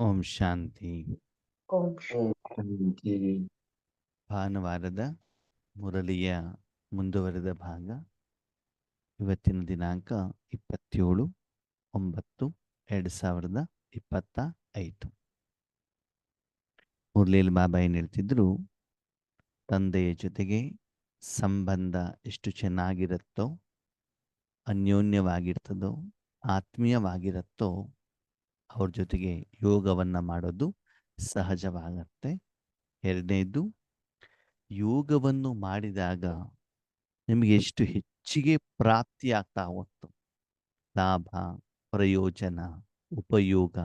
ಓಂ ಶಾಂತಿ. ಓಂ ಶಾಂತಿ. ಭಾನುವಾರದ ಮುರಳಿಯ ಮುಂದುವರೆದ ಭಾಗ. ಇವತ್ತಿನ ದಿನಾಂಕ 27/9/2025. ಮುರಳಿಯಲ್ಲಿ ಬಾಬಾ ಏನು ಹೇಳ್ತಿದ್ರು, ತಂದೆಯ ಜೊತೆಗೆ ಸಂಬಂಧ ಎಷ್ಟು ಚೆನ್ನಾಗಿರುತ್ತೋ, ಅನ್ಯೋನ್ಯವಾಗಿರ್ತದೋ, ಆತ್ಮೀಯವಾಗಿರುತ್ತೋ, ಅವ್ರ ಜೊತೆಗೆ ಯೋಗವನ್ನು ಮಾಡೋದು ಸಹಜವಾಗತ್ತೆ. ಎರಡನೇದು, ಯೋಗವನ್ನು ಮಾಡಿದಾಗ ನಿಮಗೆ ಎಷ್ಟು ಹೆಚ್ಚಿಗೆ ಪ್ರಾಪ್ತಿ ಆಗ್ತಾ ಹೋಗ್ತು, ಲಾಭ, ಪ್ರಯೋಜನ, ಉಪಯೋಗ,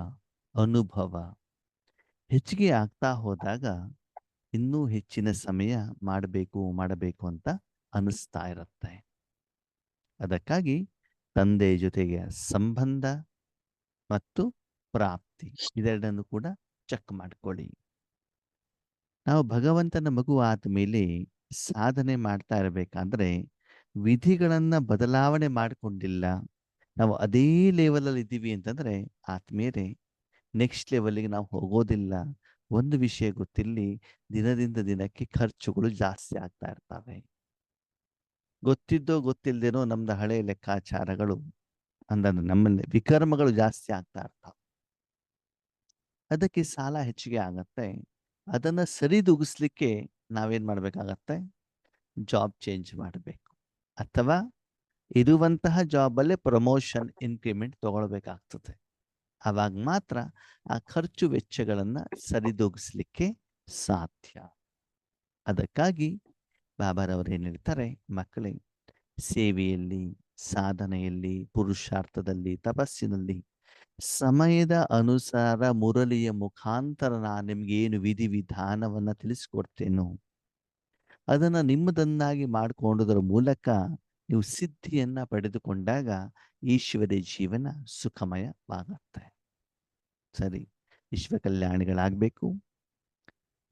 ಅನುಭವ ಹೆಚ್ಚಿಗೆ ಆಗ್ತಾ ಹೋದಾಗ ಇನ್ನೂ ಹೆಚ್ಚಿನ ಸಮಯ ಮಾಡಬೇಕು ಅಂತ ಅನಿಸ್ತಾ ಇರುತ್ತೆ. ಅದಕ್ಕಾಗಿ ತಂದೆಯ ಜೊತೆಗೆ ಸಂಬಂಧ ಮತ್ತು ಪ್ರಾಪ್ತಿ ಇದೆರಡನ್ನು ಕೂಡ ಚೆಕ್ ಮಾಡ್ಕೊಳ್ಳಿ. ನಾವು ಭಗವಂತನ ಮಗು ಆದಮೇಲೆ ಸಾಧನೆ ಮಾಡ್ತಾ ಇರಬೇಕಾದ್ರೆ ವಿಧಿಗಳನ್ನು ಬದಲಾವಣೆ ಮಾಡಿಕೊಂಡಿಲ್ಲ, ನಾವು ಅದೇ ಲೆವೆಲಲ್ಲಿ ಇದ್ದೀವಿ ಅಂತಂದರೆ ಆತ್ಮೀಯರೇ, ನೆಕ್ಸ್ಟ್ ಲೆವೆಲ್ಗೆ ನಾವು ಹೋಗೋದಿಲ್ಲ. ಒಂದು ವಿಷಯ ಗೊತ್ತಿಲ್ಲಿ, ದಿನದಿಂದ ದಿನಕ್ಕೆ ಖರ್ಚುಗಳು ಜಾಸ್ತಿ ಆಗ್ತಾ ಇರ್ತವೆ. ಗೊತ್ತಿದ್ದೋ ಗೊತ್ತಿಲ್ಲದೇನೋ ನಮ್ದು ಹಳೆಯ ಲೆಕ್ಕಾಚಾರಗಳು ಅಂದರೆ ನಮ್ಮಲ್ಲಿ ವಿಕರ್ಮಗಳು ಜಾಸ್ತಿ ಆಗ್ತಾ ಇರ್ತಾವೆ. ಅದಕ್ಕೆ ಸಾಲ ಹೆಚ್ಚಿಗೆ ಆಗತ್ತೆ. ಅದನ್ನು ಸರಿದೂಗಿಸ್ಲಿಕ್ಕೆ ನಾವೇನು ಮಾಡಬೇಕಾಗತ್ತೆ, ಜಾಬ್ ಚೇಂಜ್ ಮಾಡಬೇಕು, ಅಥವಾ ಇರುವಂತಹ ಜಾಬಲ್ಲೇ ಪ್ರಮೋಷನ್ ಇನ್ಕ್ರಿಮೆಂಟ್ ತಗೊಳ್ಬೇಕಾಗ್ತದೆ. ಆವಾಗ ಮಾತ್ರ ಆ ಖರ್ಚು ವೆಚ್ಚಗಳನ್ನು ಸರಿದೂಗಿಸ್ಲಿಕ್ಕೆ ಸಾಧ್ಯ. ಅದಕ್ಕಾಗಿ ಬಾಬಾರವರು ಏನು ಹೇಳ್ತಾರೆ, ಮಕ್ಕಳೇ, ಸೇವೆಯಲ್ಲಿ, ಸಾಧನೆಯಲ್ಲಿ, ಪುರುಷಾರ್ಥದಲ್ಲಿ, ತಪಸ್ಸಿನಲ್ಲಿ ಸಮಯದ ಅನುಸಾರ ಮುರಳಿಯ ಮುಖಾಂತರ ನಾನು ನಿಮ್ಗೆ ಏನು ವಿಧಿವಿಧಾನವನ್ನು ತಿಳಿಸ್ಕೊಡ್ತೇನೋ ಅದನ್ನು ನಿಮ್ಮದನ್ನಾಗಿ ಮಾಡಿಕೊಂಡೋದ್ರ ಮೂಲಕ ನೀವು ಸಿದ್ಧಿಯನ್ನು ಪಡೆದುಕೊಂಡಾಗ ಈಶ್ವರ ಜೀವನ ಸುಖಮಯವಾಗುತ್ತೆ. ಸರಿ, ವಿಶ್ವ ಕಲ್ಯಾಣಿಗಳಾಗಬೇಕು,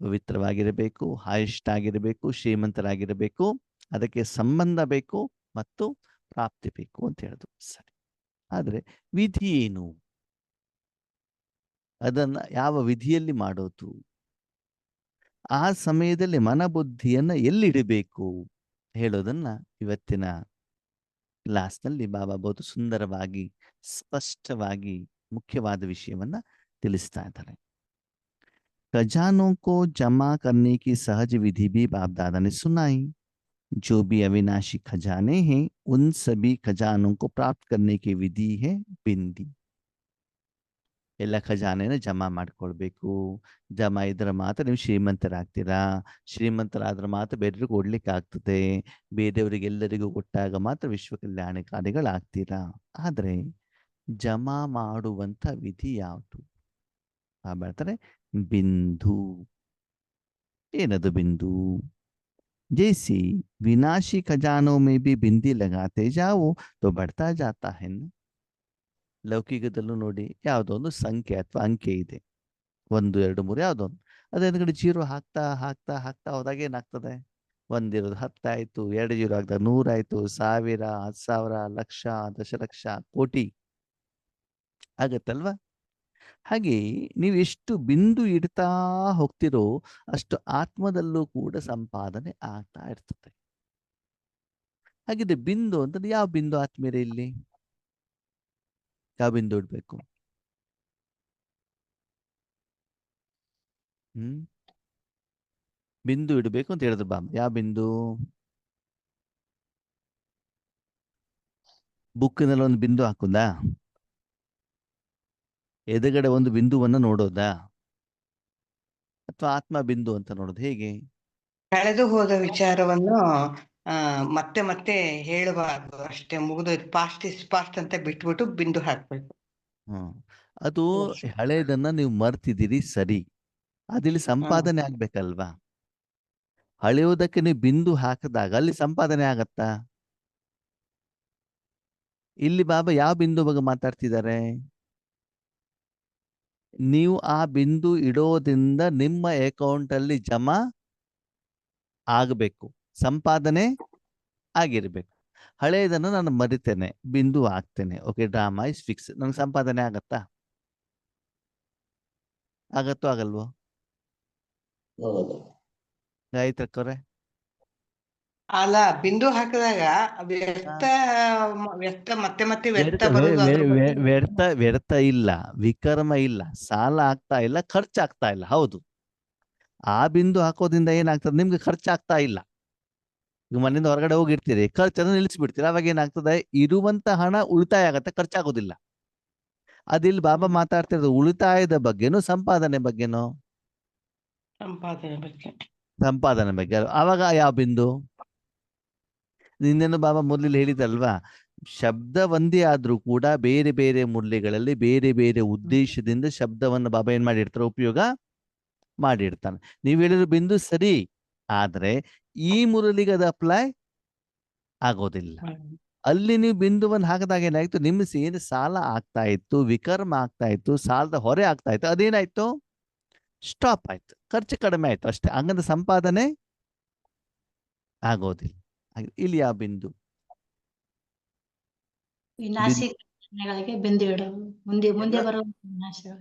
ಪವಿತ್ರವಾಗಿರಬೇಕು, ಆಯುಷ್ಟಾಗಿರಬೇಕು, ಶ್ರೀಮಂತರಾಗಿರಬೇಕು, ಅದಕ್ಕೆ ಸಂಬಂಧ ಬೇಕು ಮತ್ತು ಪ್ರಾಪ್ತಿ ಬೇಕು ಅಂತ ಹೇಳಿದ್ರು. ಸರಿ, ಆದರೆ ವಿಧಿ ಏನು? ಅದನ್ನು ಯಾವ ವಿಧಿಯಲ್ಲಿ ಮಾಡೋದು? ಆ ಸಮಯದಲ್ಲಿ ಮನಬುದ್ಧಿಯನ್ನು ಎಲ್ಲಿಡಬೇಕು ಹೇಳೋದನ್ನ ಇವತ್ತಿನ ಕ್ಲಾಸ್ನಲ್ಲಿ ಬಾಬಾ ಬಹುದು ಸುಂದರವಾಗಿ, ಸ್ಪಷ್ಟವಾಗಿ ಮುಖ್ಯವಾದ ವಿಷಯವನ್ನ ತಿಳಿಸ್ತಾ ಇದ್ದಾರೆ. खजानों को जमा करने की सहज विधि भी बाप दादा ने सुनाई. जो भी अविनाशी खजाने हैं उन सभी खजानों को प्राप्त करने की विधि है बिंदी. ಎಲ್ಲ ಖಜಾನೆನ ಜಮಾ ಮಾಡ್ಕೊಳ್ಬೇಕು. ಜಮಾ ಇದ್ರೆ ಮಾತ್ರ ನೀವು ಶ್ರೀಮಂತರಾಗ್ತೀರಾ. ಶ್ರೀಮಂತರಾದ್ರೆ ಮಾತ್ರ ಬೇರೆಯವ್ರಿಗೆ ಕೊಡ್ಲಿಕ್ಕೆ ಆಗ್ತದೆ. ಬೇರೆಯವರಿಗೆ ಎಲ್ಲರಿಗೂ ಕೊಟ್ಟಾಗ ಮಾತ್ರ ವಿಶ್ವ ಕಲ್ಯಾಣಕಾರಿಗಳಾಗ್ತೀರಾ. ಆದರೆ ಜಮಾ ಮಾಡುವಂಥ ವಿಧಿ ಯಾವುದು? ಹೇಳ್ತಾರೆ ಬಿಂದು. ಏನದು ಬಿಂದು? जैसे विनाशी खजानों में भी बिंदी लगाते जाओ तो बढ़ता जाता है. ಲೌಕಿಕದಲ್ಲೂ ನೋಡಿ, ಯಾವುದೋ ಒಂದು ಸಂಖ್ಯೆ ಅಥವಾ ಅಂಕೆ ಇದೆ, 1 2 3 ಯಾವುದೋ ಒಂದು, ಅದೇ ಕಡೆ ಜೀರೋ ಹಾಕ್ತಾ ಹಾಕ್ತಾ ಹಾಕ್ತಾ ಹೋದಾಗ ಏನಾಗ್ತದೆ? 1 ಇರೋದು 10 ಆಯಿತು, 2 ಜೀರೋ ಆಗ್ತದೆ 100 ಆಯಿತು, 1000, 10,000, ಲಕ್ಷ, ದಶಲಕ್ಷ, ಕೋಟಿ ಆಗತ್ತಲ್ವಾ? ಹಾಗೆ ನೀವು ಎಷ್ಟು ಬಿಂದು ಇಡ್ತಾ ಹೋಗ್ತಿರೋ ಅಷ್ಟು ಆತ್ಮದಲ್ಲೂ ಕೂಡ ಸಂಪಾದನೆ ಆಗ್ತಾ ಇರ್ತದೆ. ಹಾಗಿದ್ರೆ ಬಿಂದು ಅಂತಂದ್ರೆ ಯಾವ ಬಿಂದು ಆತ್ಮೀಯರೇ? ಇಲ್ಲಿ ಯಾವ ಬಿಂದು ಇಡಬೇಕು? ಬಿಂದು ಇಡಬೇಕು ಅಂತ ಹೇಳಿದ್ರು ಬಾಬಾ. ಯಾವ ಬಿಂದು? ಬುಕ್ಕಿನಲ್ಲಿ ಒಂದು ಬಿಂದು ಹಾಕುದಾ? ಎದುರುಗಡೆ ಒಂದು ಬಿಂದುವನ್ನು ನೋಡೋದಾ? ಅಥವಾ ಆತ್ಮ ಬಿಂದು ಅಂತ ನೋಡೋದು? ಹೇಗೆ? ಕಳೆದು ಹೋದ ವಿಚಾರವನ್ನು ಮತ್ತೆ ಮತ್ತೆ ಹೇಳಬಾರ್ದು, ಅಷ್ಟೇ. ಮುಗಿದೋಯ್ತು, ಪಾಸ್ಟ್ ಇಸ್ ಪಾಸ್ಟ್ ಅಂತ ಬಿಟ್ಬಿಟ್ಟು ಬಿಂದು ಹಾಕ್ಬೇಕು. ಅದು ಹಳೇದನ್ನ ನೀವು ಮರ್ತಿದ್ದೀರಿ, ಸರಿ. ಅದಿಲ್ಲಿ ಸಂಪಾದನೆ ಆಗ್ಬೇಕಲ್ವಾ? ಹಳೆಯೋದಕ್ಕೆ ನೀವು ಬಿಂದು ಹಾಕಿದಾಗ ಅಲ್ಲಿ ಸಂಪಾದನೆ ಆಗತ್ತಾ? ಇಲ್ಲಿ ಬಾಬಾ ಯಾವ ಬಿಂದು ಬಗ್ಗೆ ಮಾತಾಡ್ತಿದ್ದಾರೆ? ನೀವು ಆ ಬಿಂದು ಇಡೋದ್ರಿಂದ ನಿಮ್ಮ ಅಕೌಂಟ್ ಅಲ್ಲಿ ಜಮಾ ಆಗಬೇಕು, ಸಂಪಾದನೆ ಆಗಿರ್ಬೇಕು. ಹಳೆಯದನ್ನು ನಾನು ಮರಿತೇನೆ, ಬಿಂದು ಹಾಕ್ತೇನೆ, ಓಕೆ, ಡ್ರಾಮಾ ಇಸ್ ಫಿಕ್ಸ್, ನನಗೆ ಸಂಪಾದನೆ ಆಗತ್ತಾ? ಆಗತ್ತೋ ಆಗಲ್ವೋ ಹೌದು. ಗಾಯತ್ರಕ್ಕವ್ರೆ? ಅಲ್ಲ, ಬಿಂದು ಹಾಕಿದಾಗ ವ್ಯಕ್ತ ವ್ಯಕ್ತ ಮತ್ತೆ ಮತ್ತೆ ವ್ಯಕ್ತ ವ್ಯರ್ಥ ಬರೋದು ಅದ್ರ ಬಗ್ಗೆ ವ್ಯರ್ಥ ವ್ಯರ್ಥ ಇಲ್ಲ, ವಿಕರ್ಮ ಇಲ್ಲ, ಸಾಲ ಆಗ್ತಾ ಇಲ್ಲ, ಖರ್ಚಾಗ್ತಾ ಇಲ್ಲ. ಹೌದು, ಆ ಬಿಂದು ಹಾಕೋದ್ರಿಂದ ಏನಾಗ್ತದೆ, ನಿಮ್ಗೆ ಖರ್ಚಾಗ್ತಾ ಇಲ್ಲ. ಈಗ ಮನೆಯಿಂದ ಹೊರಗಡೆ ಹೋಗಿರ್ತೀರಿ, ಖರ್ಚನ್ನು ನಿಲ್ಲಿಸ್ಬಿಡ್ತೀರಿ, ಅವಾಗ ಏನಾಗ್ತದೆ, ಇರುವಂತ ಹಣ ಉಳಿತಾಯ ಆಗತ್ತೆ, ಖರ್ಚಾಗೋದಿಲ್ಲ. ಅದಿಲ್ಲಿ ಬಾಬಾ ಮಾತಾಡ್ತಿರೋದು ಉಳಿತಾಯದ ಬಗ್ಗೆನೋ ಸಂಪಾದನೆ ಬಗ್ಗೆನೋ? ಸಂಪಾದನೆ ಬಗ್ಗೆ. ಸಂಪಾದನೆ ಬಗ್ಗೆ. ಆವಾಗ ಯಾವ ಬಿಂದು? ನಿನ್ನೇನು ಬಾಬಾ ಮೊದಲು ಹೇಳಿದಲ್ವಾ, ಶಬ್ದ ಒಂದೇ ಆದ್ರೂ ಕೂಡ ಬೇರೆ ಬೇರೆ ಮುರಳಿಗಳಲ್ಲಿ ಬೇರೆ ಬೇರೆ ಉದ್ದೇಶದಿಂದ ಶಬ್ದವನ್ನು ಬಾಬಾ ಏನ್ ಮಾಡಿರ್ತಾರೆ, ಉಪಯೋಗ ಮಾಡಿರ್ತಾನೆ. ನೀವು ಹೇಳಿರೋ ಬಿಂದು ಸರಿ, ಆದ್ರೆ ಈ ಮುರಳಿಗೆ ಅದು ಅಪ್ಲೈ ಆಗೋದಿಲ್ಲ. ಅಲ್ಲಿ ನೀವು ಬಿಂದುವನ್ನು ಹಾಕಿದಾಗ ಏನಾಯ್ತು, ನಿಮ್ಮ ಏನು ಸಾಲ ಆಗ್ತಾ ಇತ್ತು, ವಿಕರ್ಮ ಆಗ್ತಾ ಇತ್ತು, ಸಾಲದ ಹೊರೆ ಆಗ್ತಾ ಇತ್ತು, ಅದೇನಾಯ್ತು, ಸ್ಟಾಪ್ ಆಯ್ತು, ಖರ್ಚು ಕಡಿಮೆ ಆಯ್ತು ಅಷ್ಟೇ. ಹಂಗಂದ್ರೆ ಸಂಪಾದನೆ ಆಗೋದಿಲ್ಲ. ಇಲ್ಲಿ ಯಾವ ಬಿಂದು? ವಿನಾಶಗಳಿಗೆ ಬಿಂದು ಇಡೋದು, ಮುಂದೆ ಮುಂದೆ ಬರೋ ವಿನಾಶಗಳು.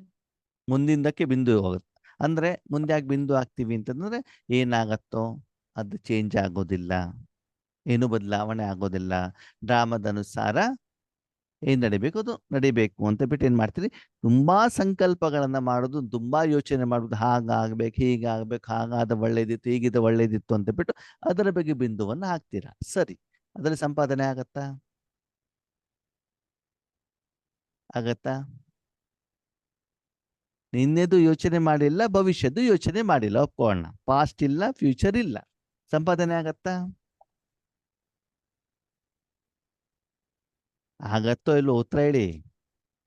ಮುಂದಿಂದಕ್ಕೆ ಬಿಂದು ಹೋಗುತ್ತೆ. ಅಂದ್ರೆ ಮುಂದೆ ಯಾಕೆ ಬಿಂದು ಹಾಕ್ತೀವಿ ಅಂತಂದ್ರೆ, ಏನಾಗತ್ತೋ ಅದು ಚೇಂಜ್ ಆಗೋದಿಲ್ಲ, ಏನು ಬದಲಾವಣೆ ಆಗೋದಿಲ್ಲ. ಡ್ರಾಮದ ಅನುಸಾರ ಏನ್ ನಡಿಬೇಕು ಅದು ನಡಿಬೇಕು ಅಂತ ಬಿಟ್ಟು ಏನ್ ಮಾಡ್ತೀರಿ, ತುಂಬಾ ಸಂಕಲ್ಪಗಳನ್ನ ಮಾಡೋದು, ತುಂಬಾ ಯೋಚನೆ ಮಾಡೋದು, ಹಾಗಾಗ್ಬೇಕು, ಹೀಗಾಗ್ಬೇಕು, ಹಾಗಾದ ಒಳ್ಳೇದಿತ್ತು, ಹೀಗಿದ ಒಳ್ಳೇದಿತ್ತು ಅಂತ ಬಿಟ್ಟು ಅದರ ಬಗ್ಗೆ ಬಿಂದುವನ್ನು ಹಾಕ್ತೀರಾ. ಸರಿ, ಅದರಲ್ಲಿ ಸಂಪಾದನೆ ಆಗತ್ತಾ? ಆಗತ್ತಾ? ನಿನ್ನೆದು ಯೋಚನೆ ಮಾಡಿಲ್ಲ, ಭವಿಷ್ಯದ್ದು ಯೋಚನೆ ಮಾಡಿಲ್ಲ, ಒಪ್ಕೋಣ. ಪಾಸ್ಟ್ ಇಲ್ಲ, ಫ್ಯೂಚರ್ ಇಲ್ಲ, ಸಂಪಾದನೆ ಆಗತ್ತಾ? ಆಗತ್ತೋ ಇಲ್ಲೋ ಉತ್ತರ ಹೇಳಿ.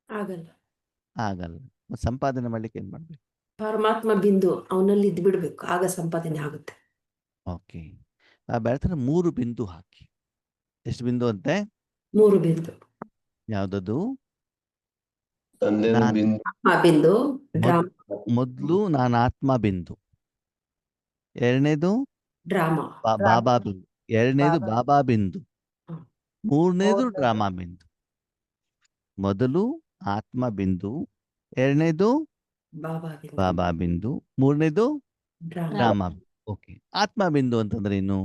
ಆಗಲ್ಲ. ಆಗಲ್ಲ. ಸಂಪಾದನೆ ಮಾಡ್ಲಿಕ್ಕೆ ಏನ್ ಮಾಡ್ಬೇಕು? ಪರಮಾತ್ಮ ಬಿಂದು ಅವನಲ್ಲಿ ಇದ್ ಬಿಡ್ಬೇಕು, ಆಗ ಸಂಪಾದನೆ ಆಗುತ್ತೆ. ಓಕೆ, ಬೆಳ್ತಾರೆ 3 ಬಿಂದು ಹಾಕಿ. ಎಷ್ಟು ಬಿಂದು ಅಂತೆ? 3 ಬಿಂದು. ಯಾವ್ದದು? ತಂದೆನ ಬಿಂದು. ಬಿಂದು ಡ್ರಾಮಾ. ಮೊದ್ಲು ನಾನು ಆತ್ಮ ಬಿಂದು, ಎರಡನೇದು ಡ್ರಾಮಾ. ಬಾಬಾ ಬಿಂದು, ಎರಡನೇದು ಬಾಬಾ ಬಿಂದು, ಮೂರನೇದು ಮೂರನೇದು ಡ್ರಾಮಾ ಬಿಂದು. ಮೊದಲು ಆತ್ಮ ಬಿಂದು, ಎರಡನೇದು ಬಾಬಾ ಬಿಂದು, ಬಾಬಾ ಬಿಂದು, ಮೂರನೇದು ಡ್ರಾಮಾ. ಡ್ರಾಮಾ. ಓಕೆ, ಆತ್ಮ ಬಿಂದು ಅಂತಂದ್ರೆ ಏನು?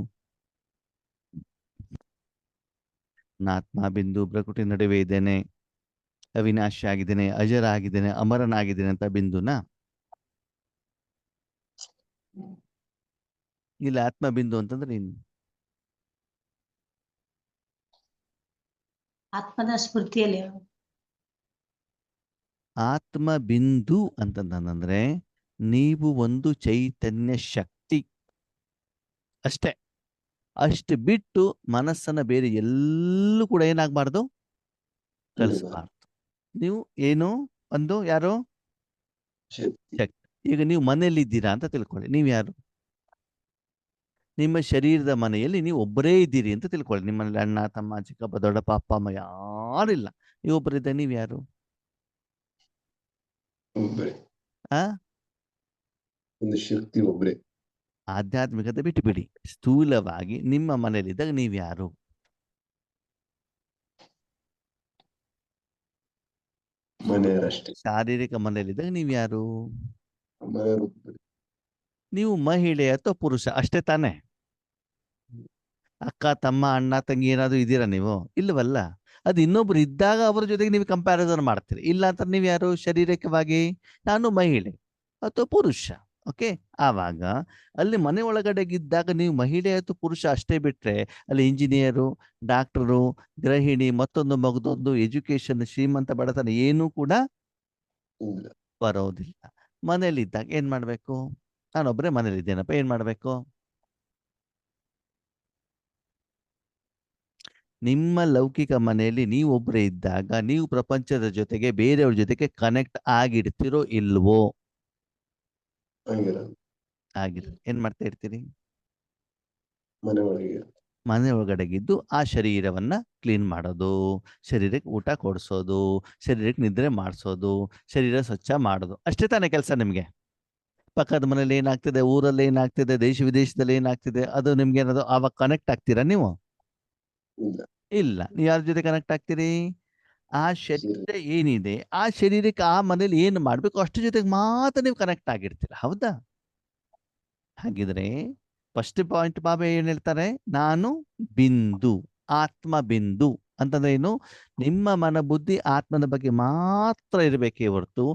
ಆತ್ಮ ಬಿಂದು ಪ್ರಕೃತಿ ನಡುವೆ ಇದ್ದೇನೆ, ಅವಿನಾಶಿ ಆಗಿದ್ದೇನೆ, ಅಜರ ಆಗಿದ್ದೇನೆ, ಅಮರನಾಗಿದ್ದೇನೆ ಅಂತ ಬಿಂದುನಾ? ಇಲ್ಲ, ಆತ್ಮ ಬಿಂದು ಅಂತಂದ್ರೆ ಏನು? ಆತ್ಮದ ಸ್ಫೂರ್ತಿಯಲ್ಲಿ ಆತ್ಮ ಬಿಂದು ಅಂತಂದ್ರೆ ನೀವು ಒಂದು ಚೈತನ್ಯ ಶಕ್ತಿ ಅಷ್ಟೇ. ಅಷ್ಟು ಬಿಟ್ಟು ಮನಸ್ಸನ್ನ ಬೇರೆ ಎಲ್ಲೂ ಕೂಡ ಏನಾಗಬಾರ್ದು, ಕಳಿಸ್ಬಾರ್ದು. ನೀವು ಏನು ಒಂದು ಯಾರು ಶಕ್ತಿ. ಈಗ ನೀವು ಮನೆಯಲ್ಲಿ ಇದ್ದೀರಾ ಅಂತ ತಿಳ್ಕೊಳ್ಳಿ, ನೀವು ಯಾರು? ನಿಮ್ಮ ಶರೀರದ ಮನೆಯಲ್ಲಿ ನೀವು ಒಬ್ಬರೇ ಇದ್ದೀರಿ ಅಂತ ತಿಳ್ಕೊಳ್ಳಿ. ನಿಮ್ಮಲ್ಲಿ ಅಣ್ಣ, ತಮ್ಮ, ಚಿಕ್ಕಪ್ಪ, ದೊಡ್ಡಪ್ಪ, ಅಪ್ಪ, ಅಮ್ಮ ಯಾರಿಲ್ಲ, ನೀವು ಒಬ್ಬರಿದ್ದ, ನೀವು ಯಾರು? ಒಬ್ಬರೇ. ಆ ಒಂದು ಶಕ್ತಿ ಒಬ್ಬರೇ. ಆಧ್ಯಾತ್ಮಿಕತೆ ಬಿಟ್ಟು ಬಿಡಿ, ಸ್ಥೂಲವಾಗಿ ನಿಮ್ಮ ಮನೆಯಲ್ಲಿದ್ದಾಗ ನೀವು ಯಾರು? ಮನೆಯವರಷ್ಟೇ. ಶಾರೀರಿಕ ಮನೆಯಲ್ಲಿದ್ದಾಗ ನೀವು ಯಾರು? ಮನೆಯವರು. ನೀವು ಮಹಿಳೆ ಅಥವಾ ಪುರುಷ ಅಷ್ಟೇ ತಾನೇ? ಅಕ್ಕ, ತಮ್ಮ, ಅಣ್ಣ, ತಂಗಿ ಏನಾದ್ರು ಇದ್ದೀರಾ ನೀವು? ಇಲ್ಲವಲ್ಲ. ಅದು ಇನ್ನೊಬ್ರು ಇದ್ದಾಗ ಅವರ ಜೊತೆಗೆ ನೀವು ಕಂಪ್ಯಾರಿಸನ್ ಮಾಡ್ತೀರಿ. ಇಲ್ಲ ಅಂತ ನೀವು ಯಾರು? ಶಾರೀರಿಕವಾಗಿ ನಾನು ಮಹಿಳೆ ಅಥವಾ ಪುರುಷ. ಓಕೆ, ಆವಾಗ ಅಲ್ಲಿ ಮನೆ ಒಳಗಡೆಗಿದ್ದಾಗ ನೀವು ಮಹಿಳೆ ಅಥವಾ ಪುರುಷ ಅಷ್ಟೇ ಬಿಟ್ರೆ, ಅಲ್ಲಿ ಇಂಜಿನಿಯರು, ಡಾಕ್ಟರು, ಗೃಹಿಣಿ, ಮತ್ತೊಂದು ಮಗದೊಂದು, ಎಜುಕೇಶನ್, ಶ್ರೀಮಂತ, ಬಡತನ ಏನೂ ಕೂಡ ಬರೋದಿಲ್ಲ. ಮನೇಲಿದ್ದಾಗ ಏನ್ ಮಾಡ್ಬೇಕು? ನಾನೊಬ್ಬರೇ ಮನೇಲಿದ್ದೇನಪ್ಪ, ಏನ್ ಮಾಡ್ಬೇಕು? ನಿಮ್ಮ ಲೌಕಿಕ ಮನೆಯಲ್ಲಿ ನೀವು ಒಬ್ಬರೇ ಇದ್ದಾಗ ನೀವು ಪ್ರಪಂಚದ ಜೊತೆಗೆ ಬೇರೆಯವ್ರ ಜೊತೆಗೆ ಕನೆಕ್ಟ್ ಆಗಿರ್ತಿರೋ ಇಲ್ವೋ? ಆಗಿರ. ಏನ್ ಮಾಡ್ತಾ ಇರ್ತೀರಿ? ಮನೆ ಒಳಗಡೆಗಿದ್ದು ಆ ಶರೀರವನ್ನ ಕ್ಲೀನ್ ಮಾಡೋದು, ಶರೀರಕ್ಕೆ ಊಟ ಕೊಡಿಸೋದು, ಶರೀರಕ್ಕೆ ನಿದ್ರೆ ಮಾಡಿಸೋದು, ಶರೀರ ಸ್ವಚ್ಛ ಮಾಡೋದು, ಅಷ್ಟೇ ತಾನೇ ಕೆಲಸ ನಿಮ್ಗೆ? ಪಕ್ಕದ ಮನೇಲಿ ಏನಾಗ್ತಿದೆ, ಊರಲ್ಲಿ ಏನಾಗ್ತಿದೆ, ದೇಶ ವಿದೇಶದಲ್ಲಿ ಏನಾಗ್ತಿದೆ, ಅದು ನಿಮ್ಗೆ ಏನದು ಆವಾಗ ಕನೆಕ್ಟ್ ಆಗ್ತೀರಾ ನೀವು? ಇಲ್ಲ. ನೀವು ಯಾರ ಜೊತೆ ಕನೆಕ್ಟ್ ಆಗ್ತೀರಿ? ಆ ಶರೀರ ಏನಿದೆ ಆ ಶರೀರಕ್ಕೆ ಆ ಮನೇಲಿ ಏನು ಮಾಡ್ಬೇಕು ಅಷ್ಟ್ರ ಜೊತೆಗೆ ಮಾತ್ರ ನೀವು ಕನೆಕ್ಟ್ ಆಗಿರ್ತೀರ. ಹೌದಾ? ಹಾಗಿದ್ರೆ ಫಸ್ಟ್ ಪಾಯಿಂಟ್ ಬಾಬಾ ಏನ್ ಹೇಳ್ತಾರೆ, ನಾನು ಬಿಂದು, ಆತ್ಮ ಬಿಂದು ಅಂತಂದ್ರೆ ಏನು, ನಿಮ್ಮ ಮನ ಬುದ್ಧಿ ಆತ್ಮನ ಬಗ್ಗೆ ಮಾತ್ರ ಇರಬೇಕೇ ಹೊರತು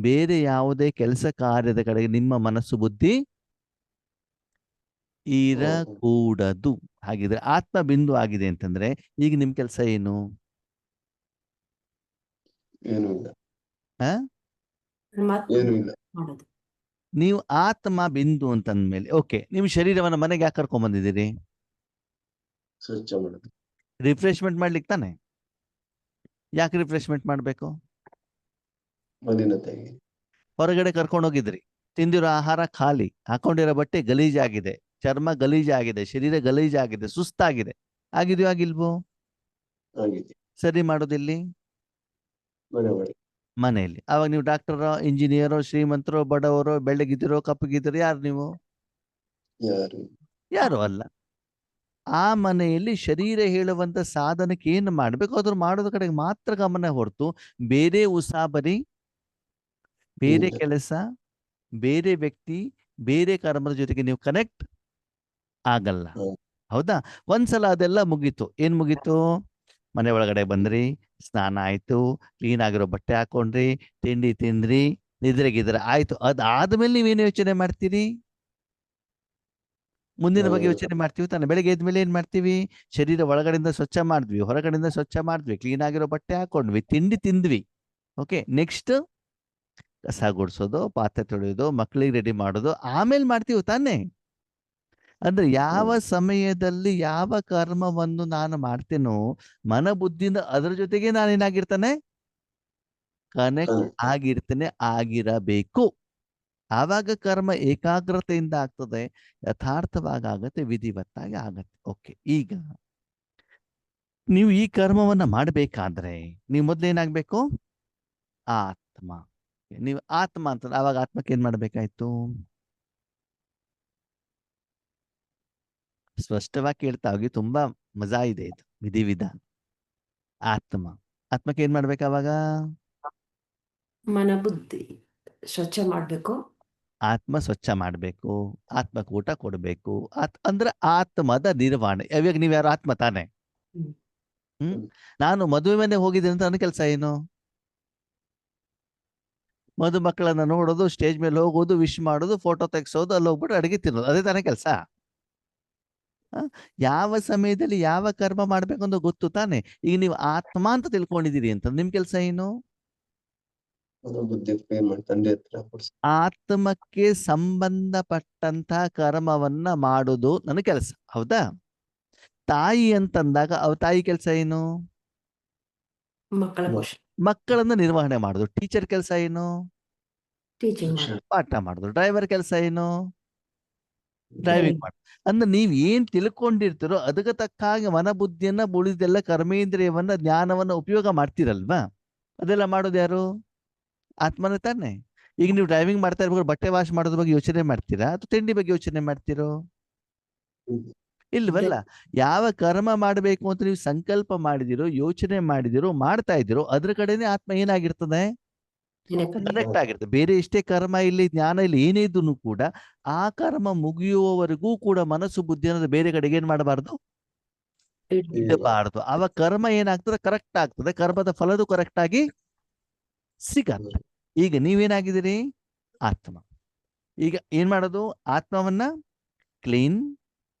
ಬೇರೆ ಯಾವುದೇ ಕೆಲಸ ಕಾರ್ಯದ ಕಡೆಗೆ ನಿಮ್ಮ ಮನಸ್ಸು ಬುದ್ಧಿ ಇರಕೂಡದು. ಹಾಗಿದ್ರೆ ಆತ್ಮ ಬಿಂದು ಆಗಿದೆ ಅಂತಂದ್ರೆ ಈಗ ನಿಮ್ ಕೆಲಸ ಏನು? ಏನೂ ಇಲ್ಲ, ಆ ಪರಮಾತ್ಮ ಏನೂ ಇಲ್ಲ. ಮಾಡೋದು. ನೀವು ಆತ್ಮ ಬಿಂದು ಅಂತಂದ್ಮೇಲೆ ಓಕೆ, ನೀವು ಶರೀರವನ್ನ ಮನೆಗೆ ಯಾಕೆ ಕರ್ಕೊಂಡ್ ಬಂದಿದ್ದೀರಿ? ಸ್ವಚ್ಛ ಮಾಡೋದು. ರಿಫ್ರೆಶ್ಮೆಂಟ್ ಮಾಡ್ಲಿಕ್ಕೆ ತಾನೆ. ಯಾಕೆ ರಿಫ್ರೆಶ್ಮೆಂಟ್ ಮಾಡಬೇಕು? ಮಲಿನತೆಗೆ. ಹೊರಗಡೆ ಕರ್ಕೊಂಡು ಹೋಗಿದ್ರಿ, ತಿಂದಿರೋ ಆಹಾರ ಖಾಲಿ, ಹಾಕೊಂಡಿರೋ ಬಟ್ಟೆ ಗಲೀಜಾಗಿದೆ, ಚರ್ಮ ಗಲೀಜಾಗಿದೆ, ಶರೀರ ಗಲೀಜಾಗಿದೆ, ಸುಸ್ತಾಗಿದೆ. ಆಗಿದೆಯೋ ಆಗಿಲ್ವೋ? ಆಗಿದೆ. ಸರಿ ಮಾಡೋದಿಲ್ಲಿ ಮನೆ ಮಾಡಿ. ಮನೆಯಲ್ಲಿ. ಅವಾಗ ನೀವು ಡಾಕ್ಟರೋ, ಇಂಜಿನಿಯರೋ, ಶ್ರೀಮಂತರೋ, ಬಡವರೋ, ಬೆಳ್ಳಗಿದ್ದೀರೋ, ಕಪ್ಪಗಿದ್ದೀರೋ, ಯಾರು ನೀವು? ಯಾರು ಯಾರು ಅಲ್ಲ. ಆ ಮನೆಯಲ್ಲಿ ಶರೀರ ಹೇಳುವಂತ ಸಾಧನಕ್ಕೆ ಏನು ಮಾಡ್ಬೇಕು ಅದ್ರ ಮಾಡೋದ ಕಡೆಗೆ ಮಾತ್ರ ಗಮನ ಹೊರತು ಬೇರೆ ಉಸಾಬರಿ, ಬೇರೆ ಇಲ್ಲ. ಕೆಲಸ, ಬೇರೆ ವ್ಯಕ್ತಿ, ಬೇರೆ ಕರ್ಮದ ಜೊತೆಗೆ ನೀವು ಕನೆಕ್ಟ್ ಆಗಲ್ಲ. ಹೌದು. ಹೌದಾ? ಒಂದ್ಸಲ ಅದೆಲ್ಲ ಮುಗೀತು. ಏನ್ ಮುಗೀತು? ಮನೆ ಒಳಗಡೆ ಬಂದ್ರಿ, ಸ್ನಾನ ಆಯ್ತು, ಕ್ಲೀನ್ ಆಗಿರೋ ಬಟ್ಟೆ ಹಾಕೊಂಡ್ರಿ, ತಿಂಡಿ ತಿಂದ್ರಿ, ನಿದ್ರೆಗಿದ್ರೆ ಆಯ್ತು. ಅದಾದ್ಮೇಲೆ ನೀವೇನು ಯೋಚನೆ ಮಾಡ್ತೀರಿ? ಮುಂದಿನ ಬಗ್ಗೆ ಯೋಚನೆ ಮಾಡ್ತೀವಿ ತಾನೆ. ಬೆಳಗ್ಗೆ ಎದ್ಮೇಲೆ ಏನ್ ಮಾಡ್ತೀವಿ? ಶರೀರ ಒಳಗಡೆಯಿಂದ ಸ್ವಚ್ಛ ಮಾಡಿದ್ವಿ, ಹೊರಗಡೆಯಿಂದ ಸ್ವಚ್ಛ ಮಾಡಿದ್ವಿ, ಕ್ಲೀನ್ ಆಗಿರೋ ಬಟ್ಟೆ ಹಾಕೊಂಡ್ವಿ, ತಿಂಡಿ ತಿಂದ್ವಿ. ಓಕೆ, ನೆಕ್ಸ್ಟ್ ಕಸ ಗುಡಿಸೋದು, ಪಾತ್ರೆ ತೊಳೆಯೋದು, ಮಕ್ಕಳಿಗೆ ರೆಡಿ ಮಾಡೋದು, ಆಮೇಲೆ ಮಾಡ್ತೀವಿ ತಾನೆ. ಅಂದ್ರೆ ಯಾವ ಸಮಯದಲ್ಲಿ ಯಾವ ಕರ್ಮವನ್ನು ನಾನು ಮಾಡ್ತೇನೋ ಮನ ಬುದ್ಧಿಯಿಂದ ಅದರ ಜೊತೆಗೆ ನಾನೇನಾಗಿರ್ತಾನೆ, ಕನೆಕ್ಟ್ ಆಗಿರ್ತೇನೆ, ಆಗಿರಬೇಕು. ಆವಾಗ ಕರ್ಮ ಏಕಾಗ್ರತೆಯಿಂದ ಆಗ್ತದೆ, ಯಥಾರ್ಥವಾಗಿ ಆಗತ್ತೆ, ವಿಧಿವತ್ತಾಗಿ ಆಗತ್ತೆ. ಓಕೆ, ಈಗ ನೀವು ಈ ಕರ್ಮವನ್ನ ಮಾಡಬೇಕಾದ್ರೆ ನೀವು ಮೊದ್ಲೇನಾಗ್ಬೇಕು? ಆತ್ಮ. ನೀವು ಆತ್ಮ ಅಂತ ಆವಾಗ ಆತ್ಮಕ್ಕೆ ಏನ್ ಮಾಡ್ಬೇಕಾಯ್ತು? ಸ್ಪಷ್ಟವಾಗಿ ಕೇಳ್ತಾ ಹೋಗಿ, ತುಂಬಾ ಮಜಾ ಇದೆ ಇದು ವಿಧಿವಿಧಾನ. ಆತ್ಮಕ್ಕೆ ಏನ್ ಮಾಡ್ಬೇಕು ಅವಾಗ? ಮನ ಬುದ್ಧಿ ಸ್ವಚ್ಛ ಮಾಡ್ಬೇಕು. ಆತ್ಮ ಸ್ವಚ್ಛ ಮಾಡ್ಬೇಕು, ಆತ್ಮಕ್ಕೆ ಊಟ ಕೊಡ್ಬೇಕು. ಅಂದ್ರೆ ಆತ್ಮದ ನಿರ್ವಹಣೆ. ಇವಾಗ ನೀವ್ ಯಾರು? ಆತ್ಮ ತಾನೆ. ಹ್ಮ್. ನಾನು ಮದುವೆ ಮನೆ ಹೋಗಿದ್ದೀನಿ ಅಂತ ನನ್ನ ಕೆಲಸ ಏನು? ಮಕ್ಕಳನ್ನ ನೋಡೋದು, ಸ್ಟೇಜ್ ಮೇಲೆ ಹೋಗೋದು, ವಿಶ್ ಮಾಡೋದು, ಫೋಟೋ ತೆಗ್ಸೋದು, ಅಲ್ಲಿ ಹೋಗ್ಬಿಟ್ಟು ಅಡಿಗೆ ತಿನ್ನೋದು, ಅದೇ ತಾನೇ ಕೆಲಸ. ಯಾವ ಸಮಯದಲ್ಲಿ ಯಾವ ಕರ್ಮ ಮಾಡ್ಬೇಕು ಅಂತ ಗೊತ್ತು ತಾನೆ. ಈಗ ನೀವು ಆತ್ಮ ಅಂತ ತಿಳ್ಕೊಂಡಿದ್ದೀರಿ ಅಂತ ನಿಮ್ ಕೆಲಸ ಏನು? ಬುದ್ಧಿ ಕ್ಲಿಯರ್ ಮಾಡಿ ತಂದೆ ಹತ್ರ ಕೊಡ್ಸಿ. ಆತ್ಮಕ್ಕೆ ಸಂಬಂಧಪಟ್ಟಂತಹ ಕರ್ಮವನ್ನ ಮಾಡೋದು ನನ್ನ ಕೆಲಸ. ಹೌದಾ? ತಾಯಿ ಅಂತಂದಾಗ ತಾಯಿ ಕೆಲಸ ಏನು? ಮಕ್ಕಳ ಪೋಷಣೆ, ಮಕ್ಕಳನ್ನ ನಿರ್ವಹಣೆ ಮಾಡೋದು. ಟೀಚರ್ ಕೆಲಸ ಏನು? ಟೀಚಿಂಗ್ ಮಾಡೋದು. ಪಾಠ ಮಾಡೋದು. ಡ್ರೈವರ್ ಕೆಲಸ ಏನು? ಡ್ರೈವಿಂಗ್ ಮಾಡೋದು. ಅಂದ್ರೆ ನೀವ್ ಏನ್ ತಿಳ್ಕೊಂಡಿರ್ತೀರೋ ಅದಕ್ಕೆ ತಕ್ಕ ಹಾಗೆ ಮನ ಬುದ್ಧಿಯನ್ನ ಉಳಿದೆಲ್ಲ ಕರ್ಮೇಂದ್ರಿಯವನ್ನ ಜ್ಞಾನವನ್ನ ಉಪಯೋಗ ಮಾಡ್ತೀರಲ್ವಾ? ಅದೆಲ್ಲ ಮಾಡೋದು ಯಾರು? ಆತ್ಮನೇ ತಾನೆ. ಈಗ ನೀವು ಡ್ರೈವಿಂಗ್ ಮಾಡ್ತಾ ಇರ್ಬೇಕಾದ್ರೆ ಬಟ್ಟೆ ವಾಶ್ ಮಾಡೋದ್ರ ಬಗ್ಗೆ ಯೋಚನೆ ಮಾಡ್ತೀರಾ ಅಥವಾ ತಿಂಡಿ ಬಗ್ಗೆ ಯೋಚನೆ ಮಾಡ್ತೀರೋ? ಇಲ್ವಲ್ಲ. ಯಾವ ಕರ್ಮ ಮಾಡಬೇಕು ಅಂತ ನೀವು ಸಂಕಲ್ಪ ಮಾಡಿದಿರೋ, ಯೋಚನೆ ಮಾಡಿದಿರೋ, ಮಾಡ್ತಾ ಇದ್ದೀರೋ ಅದ್ರ ಕಡೆನೆ ಆತ್ಮ ಏನಾಗಿರ್ತದೆ? ಕನೆಕ್ಟ್ ಆಗಿರ್ತದೆ. ಬೇರೆ ಎಷ್ಟೇ ಕರ್ಮ ಇಲ್ಲಿ, ಜ್ಞಾನ ಇಲ್ಲಿ, ಏನೇ ಇದ್ರು ಕೂಡ ಆ ಕರ್ಮ ಮುಗಿಯುವವರೆಗೂ ಕೂಡ ಮನಸ್ಸು ಬುದ್ಧಿ ಅನ್ನೋದು ಬೇರೆ ಕಡೆಗೆ ಏನ್ ಮಾಡಬಾರ್ದು? ಇಡಬಾರ್ದು. ಆವಾಗ ಕರ್ಮ ಏನಾಗ್ತದೆ? ಕರೆಕ್ಟ್ ಆಗ್ತದೆ. ಕರ್ಮದ ಫಲದು ಕರೆಕ್ಟ್ ಆಗಿ ಸಿಗತ್ತೆ. ಈಗ ನೀವೇನಾಗಿದ್ದೀರಿ? ಆತ್ಮ. ಈಗ ಏನ್ ಮಾಡೋದು? ಆತ್ಮವನ್ನ ಕ್ಲೀನ್,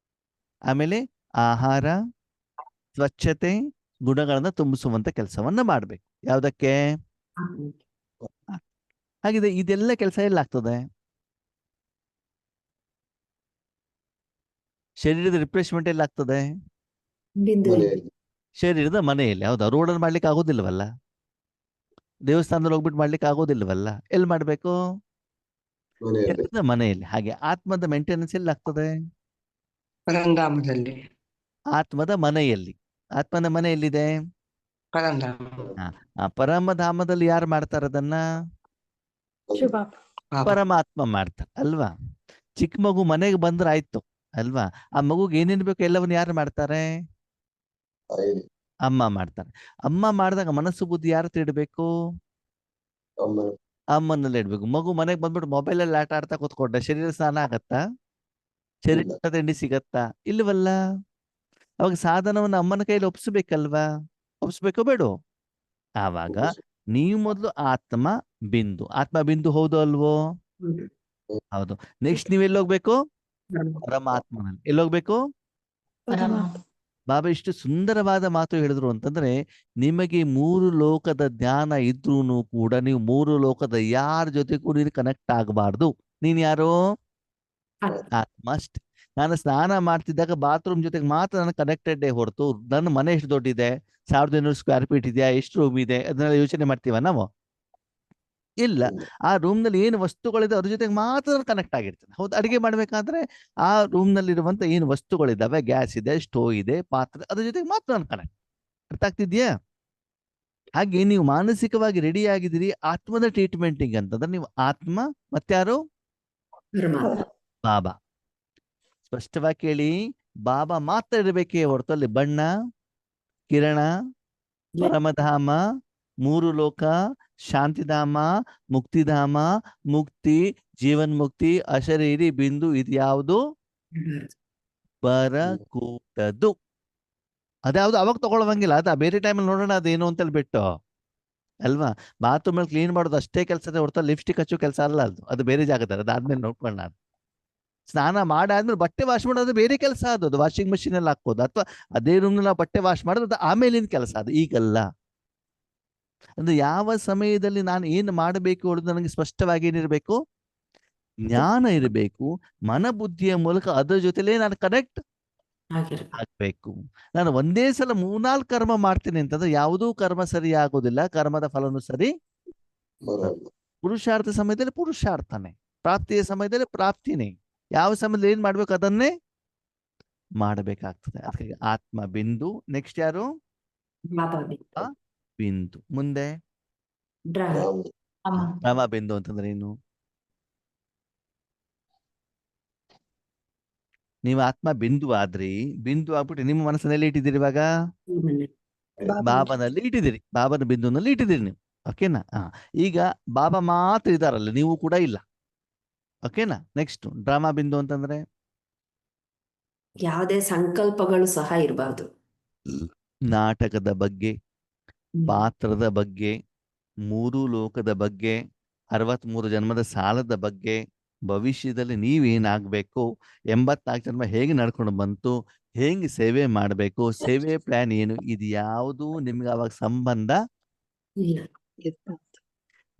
ಆಮೇಲೆ ಆಹಾರ, ಸ್ವಚ್ಛತೆ, ಗುಣಗಳನ್ನ ತುಂಬಿಸುವಂತ ಕೆಲಸವನ್ನ ಮಾಡ್ಬೇಕು. ಯಾವ್ದಕ್ಕೆ? ಹಾಗಿದೆ. ಇದೆಲ್ಲ ಕೆಲಸ ಎಲ್ಲಾಗ್ತದೆ? ಶರೀರದ ರಿಪ್ಲೇಸ್ಮೆಂಟ್ ಎಲ್ಲಾಗ್ತದೆ? ಶರೀರದ ಮನೆಯಲ್ಲಿ. ಹೌದಾ? ರೋಡಲ್ಲಿ ಮಾಡ್ಲಿಕ್ಕೆ ಆಗೋದಿಲ್ವಲ್ಲ, ದೇವಸ್ಥಾನದಲ್ಲಿ ಹೋಗ್ಬಿಟ್ಟು ಮಾಡ್ಲಿಕ್ಕೆ ಆಗೋದಿಲ್ವಲ್ಲ, ಎಲ್ಲಿ ಮಾಡ್ಬೇಕು? ಮನೆಯಲ್ಲಿ. ಹಾಗೆ ಆತ್ಮದ ಮೇಂಟೆನೆನ್ಸ್ ಎಲ್ಲಿ ಆಗ್ತದೆ? ಪರಂಧಾಮದಲ್ಲಿ. ಆತ್ಮದ ಮನೆಯಲ್ಲಿ. ಆತ್ಮನ ಮನೆ ಎಲ್ಲಿದೆ? ಪರಮಧಾಮದಲ್ಲಿ ಯಾರು ಮಾಡ್ತಾರ ಅದನ್ನ? ಪರಮಾತ್ಮ ಮಾಡ್ತಾರೆ ಅಲ್ವಾ? ಚಿಕ್ಕ ಮಗು ಮನೆಗೆ ಬಂದ್ರೆ ಆಯ್ತು ಅಲ್ವಾ? ಆ ಮಗುಗೆ ಏನೇನ್ ಬೇಕು ಎಲ್ಲವನ್ನ ಯಾರು ಮಾಡ್ತಾರೆ? ಅಮ್ಮ ಮಾಡ್ತಾರೆ. ಅಮ್ಮ ಮಾಡಿದಾಗ ಮನಸ್ಸು ಬುದ್ಧಿ ಯಾರ ಹತ್ರ ಇಡಬೇಕು? ಅಮ್ಮ ಅಮ್ಮನಲ್ಲಿ ಇಡ್ಬೇಕು. ಮಗು ಮನೆಗೆ ಬಂದ್ಬಿಟ್ಟು ಮೊಬೈಲಲ್ಲಿ ಆಟ ಆಡ್ತಾ ಕೂತ್ಕೊಂಡ್ರೆ ಶರೀರ ಸ್ನಾನ ಆಗತ್ತಾ? ಶರೀರ ಇಲ್ಲ. ತಿಂಡಿ ಸಿಗತ್ತಾ? ಇಲ್ವಲ್ಲ. ಅವಾಗ ಸಾಧನವನ್ನು ಅಮ್ಮನ ಕೈಲಿ ಒಪ್ಸ್ಬೇಕಲ್ವಾ? ಒಪ್ಸ್ಬೇಕೋ ಬೇಡೋ? ಆವಾಗ ನೀವು ಮೊದಲು ಆತ್ಮ ಬಿಂದು. ಆತ್ಮ ಬಿಂದು ಹೌದು ಅಲ್ವೋ? ಹ್ಮ್. ಹೌದು. ನೆಕ್ಸ್ಟ್ ನೀವ್ ಎಲ್ಲೋಗ್ಬೇಕು? ಪರಮಾತ್ಮನಲ್ಲಿ. ಎಲ್ಲೋಗ್ಬೇಕು? ಪರಮಾತ್ಮ. ಬಾಬಾ ಇಷ್ಟು ಸುಂದರವಾದ ಮಾತು ಹೇಳಿದ್ರು ಅಂತಂದ್ರೆ, ನಿಮಗೆ 3 ಲೋಕದ ಜ್ಞಾನ ಇದ್ರೂನು ಕೂಡ ನೀವು 3 ಲೋಕದ ಯಾರ ಜೊತೆ ಕೂಡ ಕನೆಕ್ಟ್ ಆಗಬಾರ್ದು. ನೀನ್ ಯಾರು? ಆತ್ಮ ಅಷ್ಟೇ. ನಾನು ಸ್ನಾನ ಮಾಡ್ತಿದ್ದಾಗ ಬಾತ್ರೂಮ್ ಜೊತೆಗೆ ಮಾತ್ರ ನಾನು ಕನೆಕ್ಟೆಡ್ ಹೊರತು ನನ್ನ ಮನೆ ಎಷ್ಟು ದೊಡ್ಡಿದೆ, 1200 ಸ್ಕ್ವೇರ್ ಫೀಟ್ ಇದೆಯಾ, ಎಷ್ಟು ರೂಮ್ ಇದೆ, ಅದನ್ನೆಲ್ಲ ಯೋಚನೆ ಮಾಡ್ತೀವ ನಾವು? ಇಲ್ಲ. ಆ ರೂಮ್ ನಲ್ಲಿ ಏನು ವಸ್ತುಗಳಿದೆ ಅದ್ರ ಜೊತೆಗೆ ಮಾತ್ರ ಕನೆಕ್ಟ್ ಆಗಿರ್ತದೆ. ಹೌದು. ಅಡಿಗೆ ಮಾಡ್ಬೇಕಾದ್ರೆ ಆ ರೂಮ್ ನಲ್ಲಿ ಇರುವಂತ ಏನು ವಸ್ತುಗಳಿದಾವೆ, ಗ್ಯಾಸ್ ಇದೆ, ಸ್ಟೋವ್ ಇದೆ, ಪಾತ್ರೆ, ಅದ್ರ ಜೊತೆಗೆ ಮಾತ್ರ ನಾನು ಕನೆಕ್ಟ್. ಅರ್ಥ ಆಗ್ತಿದ್ಯಾ? ಹಾಗೆ ನೀವು ಮಾನಸಿಕವಾಗಿ ರೆಡಿ ಆಗಿದ್ದೀರಿ ಆತ್ಮದ ಟ್ರೀಟ್ಮೆಂಟಿಂಗ್ ಅಂತಂದ್ರೆ ನೀವು ಆತ್ಮ ಮತ್ತಾರು? ಪರಮಾತ್ಮ. ಬಾಬಾ. ಸ್ಪಷ್ಟವಾಗಿ ಕೇಳಿ, ಬಾಬಾ ಮಾತ್ರ ಇರಬೇಕೇ ಹೊರತು ಅಲ್ಲಿ ಬಣ್ಣ, ಕಿರಣ, ಪರಮಧಾಮ, 3 ಲೋಕ, ಶಾಂತಿಧಾಮ, ಮುಕ್ತಿಧಾಮ, ಮುಕ್ತಿ, ಜೀವನ್ಮುಕ್ತಿ, ಅಶರೀರಿ, ಬಿಂದು ಇದ್ಯಾವುದು ಬರಕೂಡದು. ಅದ್ಯಾವುದು ಅವಾಗ ತಗೊಳ್ಳುವಂಗಿಲ್ಲ. ಅದ ಬೇರೆ ಟೈಮಲ್ಲಿ ನೋಡೋಣ ಅದೇನು ಅಂತೇಳಿ ಬಿಟ್ಟು ಅಲ್ವಾ? ಬಾತ್ರೂಮ್ ಅಲ್ಲಿ ಕ್ಲೀನ್ ಮಾಡೋದು ಅಷ್ಟೇ ಕೆಲಸದ ಹೊರತು ಲಿಪ್ಸ್ಟಿಕ್ ಹಚ್ಚೋ ಕೆಲಸ ಅಲ್ಲ ಅದು. ಅದು ಬೇರೆ ಜಾಗದಲ್ಲಿ, ಅದಾದ್ಮೇಲೆ ನೋಡ್ಕೊಳ್ಳೋಣ. ಅದು ಸ್ನಾನ ಮಾಡಾದ್ಮೇಲೆ ಬಟ್ಟೆ ವಾಶ್ ಮಾಡೋದು ಬೇರೆ ಕೆಲಸ. ಅದು ವಾಷಿಂಗ್ ಮಷೀನ್ ಅಲ್ಲಿ ಹಾಕೋದು ಅಥವಾ ಅದೇ ರೂಮ್ನಲ್ಲಿ ನಾವು ಬಟ್ಟೆ ವಾಶ್ ಮಾಡೋದು ಅದು ಆಮೇಲಿನ ಕೆಲಸ. ಅದು ಈಗಲ್ಲ. ಅಂದ್ರೆ ಯಾವ ಸಮಯದಲ್ಲಿ ನಾನು ಏನು ಮಾಡಬೇಕು ಅನ್ನೋದು ನನಗೆ ಸ್ಪಷ್ಟವಾಗಿ ಏನಿರಬೇಕು? ಜ್ಞಾನ ಇರಬೇಕು. ಮನಬುದ್ಧಿಯ ಮೂಲಕ ಅದರ ಜೊತೆಲೇ ನಾನು ಕನೆಕ್ಟ್ ಆಗ್ಬೇಕು. ನಾನು ಒಂದೇ ಸಲ 3-4 ಕರ್ಮ ಮಾಡ್ತೀನಿ ಅಂತಂದ್ರೆ ಯಾವುದೂ ಕರ್ಮ ಸರಿ ಆಗೋದಿಲ್ಲ. ಕರ್ಮದ ಫಲನು ಸರಿ. ಪುರುಷಾರ್ಥ ಸಮಯದಲ್ಲಿ ಪುರುಷಾರ್ಥನೇ, ಪ್ರಾಪ್ತಿಯ ಸಮಯದಲ್ಲಿ ಪ್ರಾಪ್ತಿನೇ. ಯಾವ ಸಮಯದಲ್ಲಿ ಏನ್ ಮಾಡ್ಬೇಕು ಅದನ್ನೇ ಮಾಡಬೇಕಾಗ್ತದೆ. ಅದಕ್ಕೆ ಆತ್ಮ ಬಿಂದು. ನೆಕ್ಸ್ಟ್ ಯಾರು? ಬಿಂದು. ಮುಂದೆ ರಾಮ ಬಿಂದು ಅಂತಂದ್ರೆ ಏನು? ನೀವು ಆತ್ಮ ಬಿಂದು ಆದ್ರಿ, ಬಿಂದು ಆಗ್ಬಿಟ್ಟು ನಿಮ್ಮ ಮನಸ್ಸನ್ನೆಲ್ಲಿ ಇಟ್ಟಿದ್ದೀರಿ ಇವಾಗ? ಬಾಬಾನಲ್ಲಿ ಇಟ್ಟಿದ್ದೀರಿ. ಬಾಬಾನ ಬಿಂದುನಲ್ಲಿ ಇಟ್ಟಿದ್ದೀರಿ ನೀವು. ಓಕೆನಾ? ಈಗ ಬಾಬಾ ಮಾತ್ರ ಇದಾರಲ್ಲ, ನೀವು ಕೂಡ ಇಲ್ಲ. ಓಕೆನಾ? ನೆಕ್ಸ್ಟ್ ಡ್ರಾಮಾ ಬಿಂದು ಅಂತಂದ್ರೆ ಯಾವುದೇ ಸಂಕಲ್ಪಗಳು ಸಹ ಇರಬಾರ್ದು. ನಾಟಕದ ಬಗ್ಗೆ, ಪಾತ್ರದ ಬಗ್ಗೆ, 3 ಲೋಕದ ಬಗ್ಗೆ, 63 ಜನ್ಮದ ಸಾಲದ ಬಗ್ಗೆ, ಭವಿಷ್ಯದಲ್ಲಿ ನೀವೇನಾಗಬೇಕು, 84 ಜನ್ಮ ಹೇಗೆ ನಡ್ಕೊಂಡು ಬಂತು, ಹೇಗೆ ಸೇವೆ ಮಾಡಬೇಕು, ಸೇವೆ ಪ್ಲಾನ್ ಏನು, ಇದು ಯಾವುದೂ ನಿಮ್ಗೆ ಅವಾಗ ಸಂಬಂಧ ಇಲ್ಲ.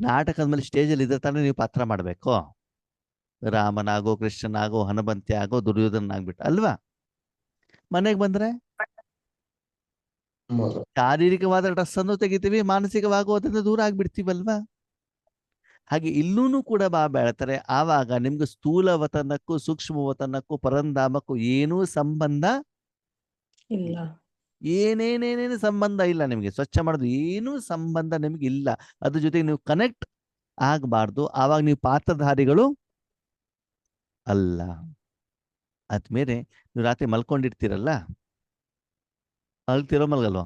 ನಾಟಕದ ಮೇಲೆ ಸ್ಟೇಜಲ್ಲಿ ಇದ್ರೆ ತಾನೇ ನೀವು ಪಾತ್ರ ಮಾಡಬೇಕು. ರಾಮನಾಗೋ, ಕೃಷ್ಣನಾಗೋ, ಹನುಮಂತೆ ಆಗೋ, ದುರ್ಯೋಧನ ಆಗ್ಬಿಟ್ಟು ಅಲ್ವಾ? ಮನೆಗೆ ಬಂದ್ರೆ ಶಾರೀರಿಕವಾದ ಡ್ರೆಸ್ ಅನ್ನು ತೆಗಿತೀವಿ, ಮಾನಸಿಕವಾಗೋ ಅದರಿಂದ ದೂರ ಆಗ್ಬಿಡ್ತೀವಲ್ವಾ? ಹಾಗೆ ಇಲ್ಲೂ ಕೂಡ ಬಾಬಾ ಹೇಳ್ತಾರೆ, ಆವಾಗ ನಿಮ್ಗೆ ಸ್ಥೂಲ ವತನಕ್ಕೂ ಸೂಕ್ಷ್ಮ ವತನಕ್ಕೂ ಪರಂಧಾಮಕ್ಕೂ ಏನೂ ಸಂಬಂಧ ಇಲ್ಲ. ಏನೇನೇನೇನು ಸಂಬಂಧ ಇಲ್ಲ. ನಿಮಗೆ ಸ್ವಚ್ಛ ಮಾಡೋದು ಏನೂ ಸಂಬಂಧ ನಿಮ್ಗೆ ಇಲ್ಲ. ಅದ್ರ ಜೊತೆಗೆ ನೀವು ಕನೆಕ್ಟ್ ಆಗಬಾರ್ದು. ಆವಾಗ ನೀವು ಪಾತ್ರಧಾರಿಗಳು ಅಲ್ಲ. ಆದ್ಮೇಲೆ ನೀವು ರಾತ್ರಿ ಮಲ್ಕೊಂಡಿರ್ತೀರಲ್ಲ, ಮಲ್ತಿರೋ ಮಲ್ಗಲ್ವ?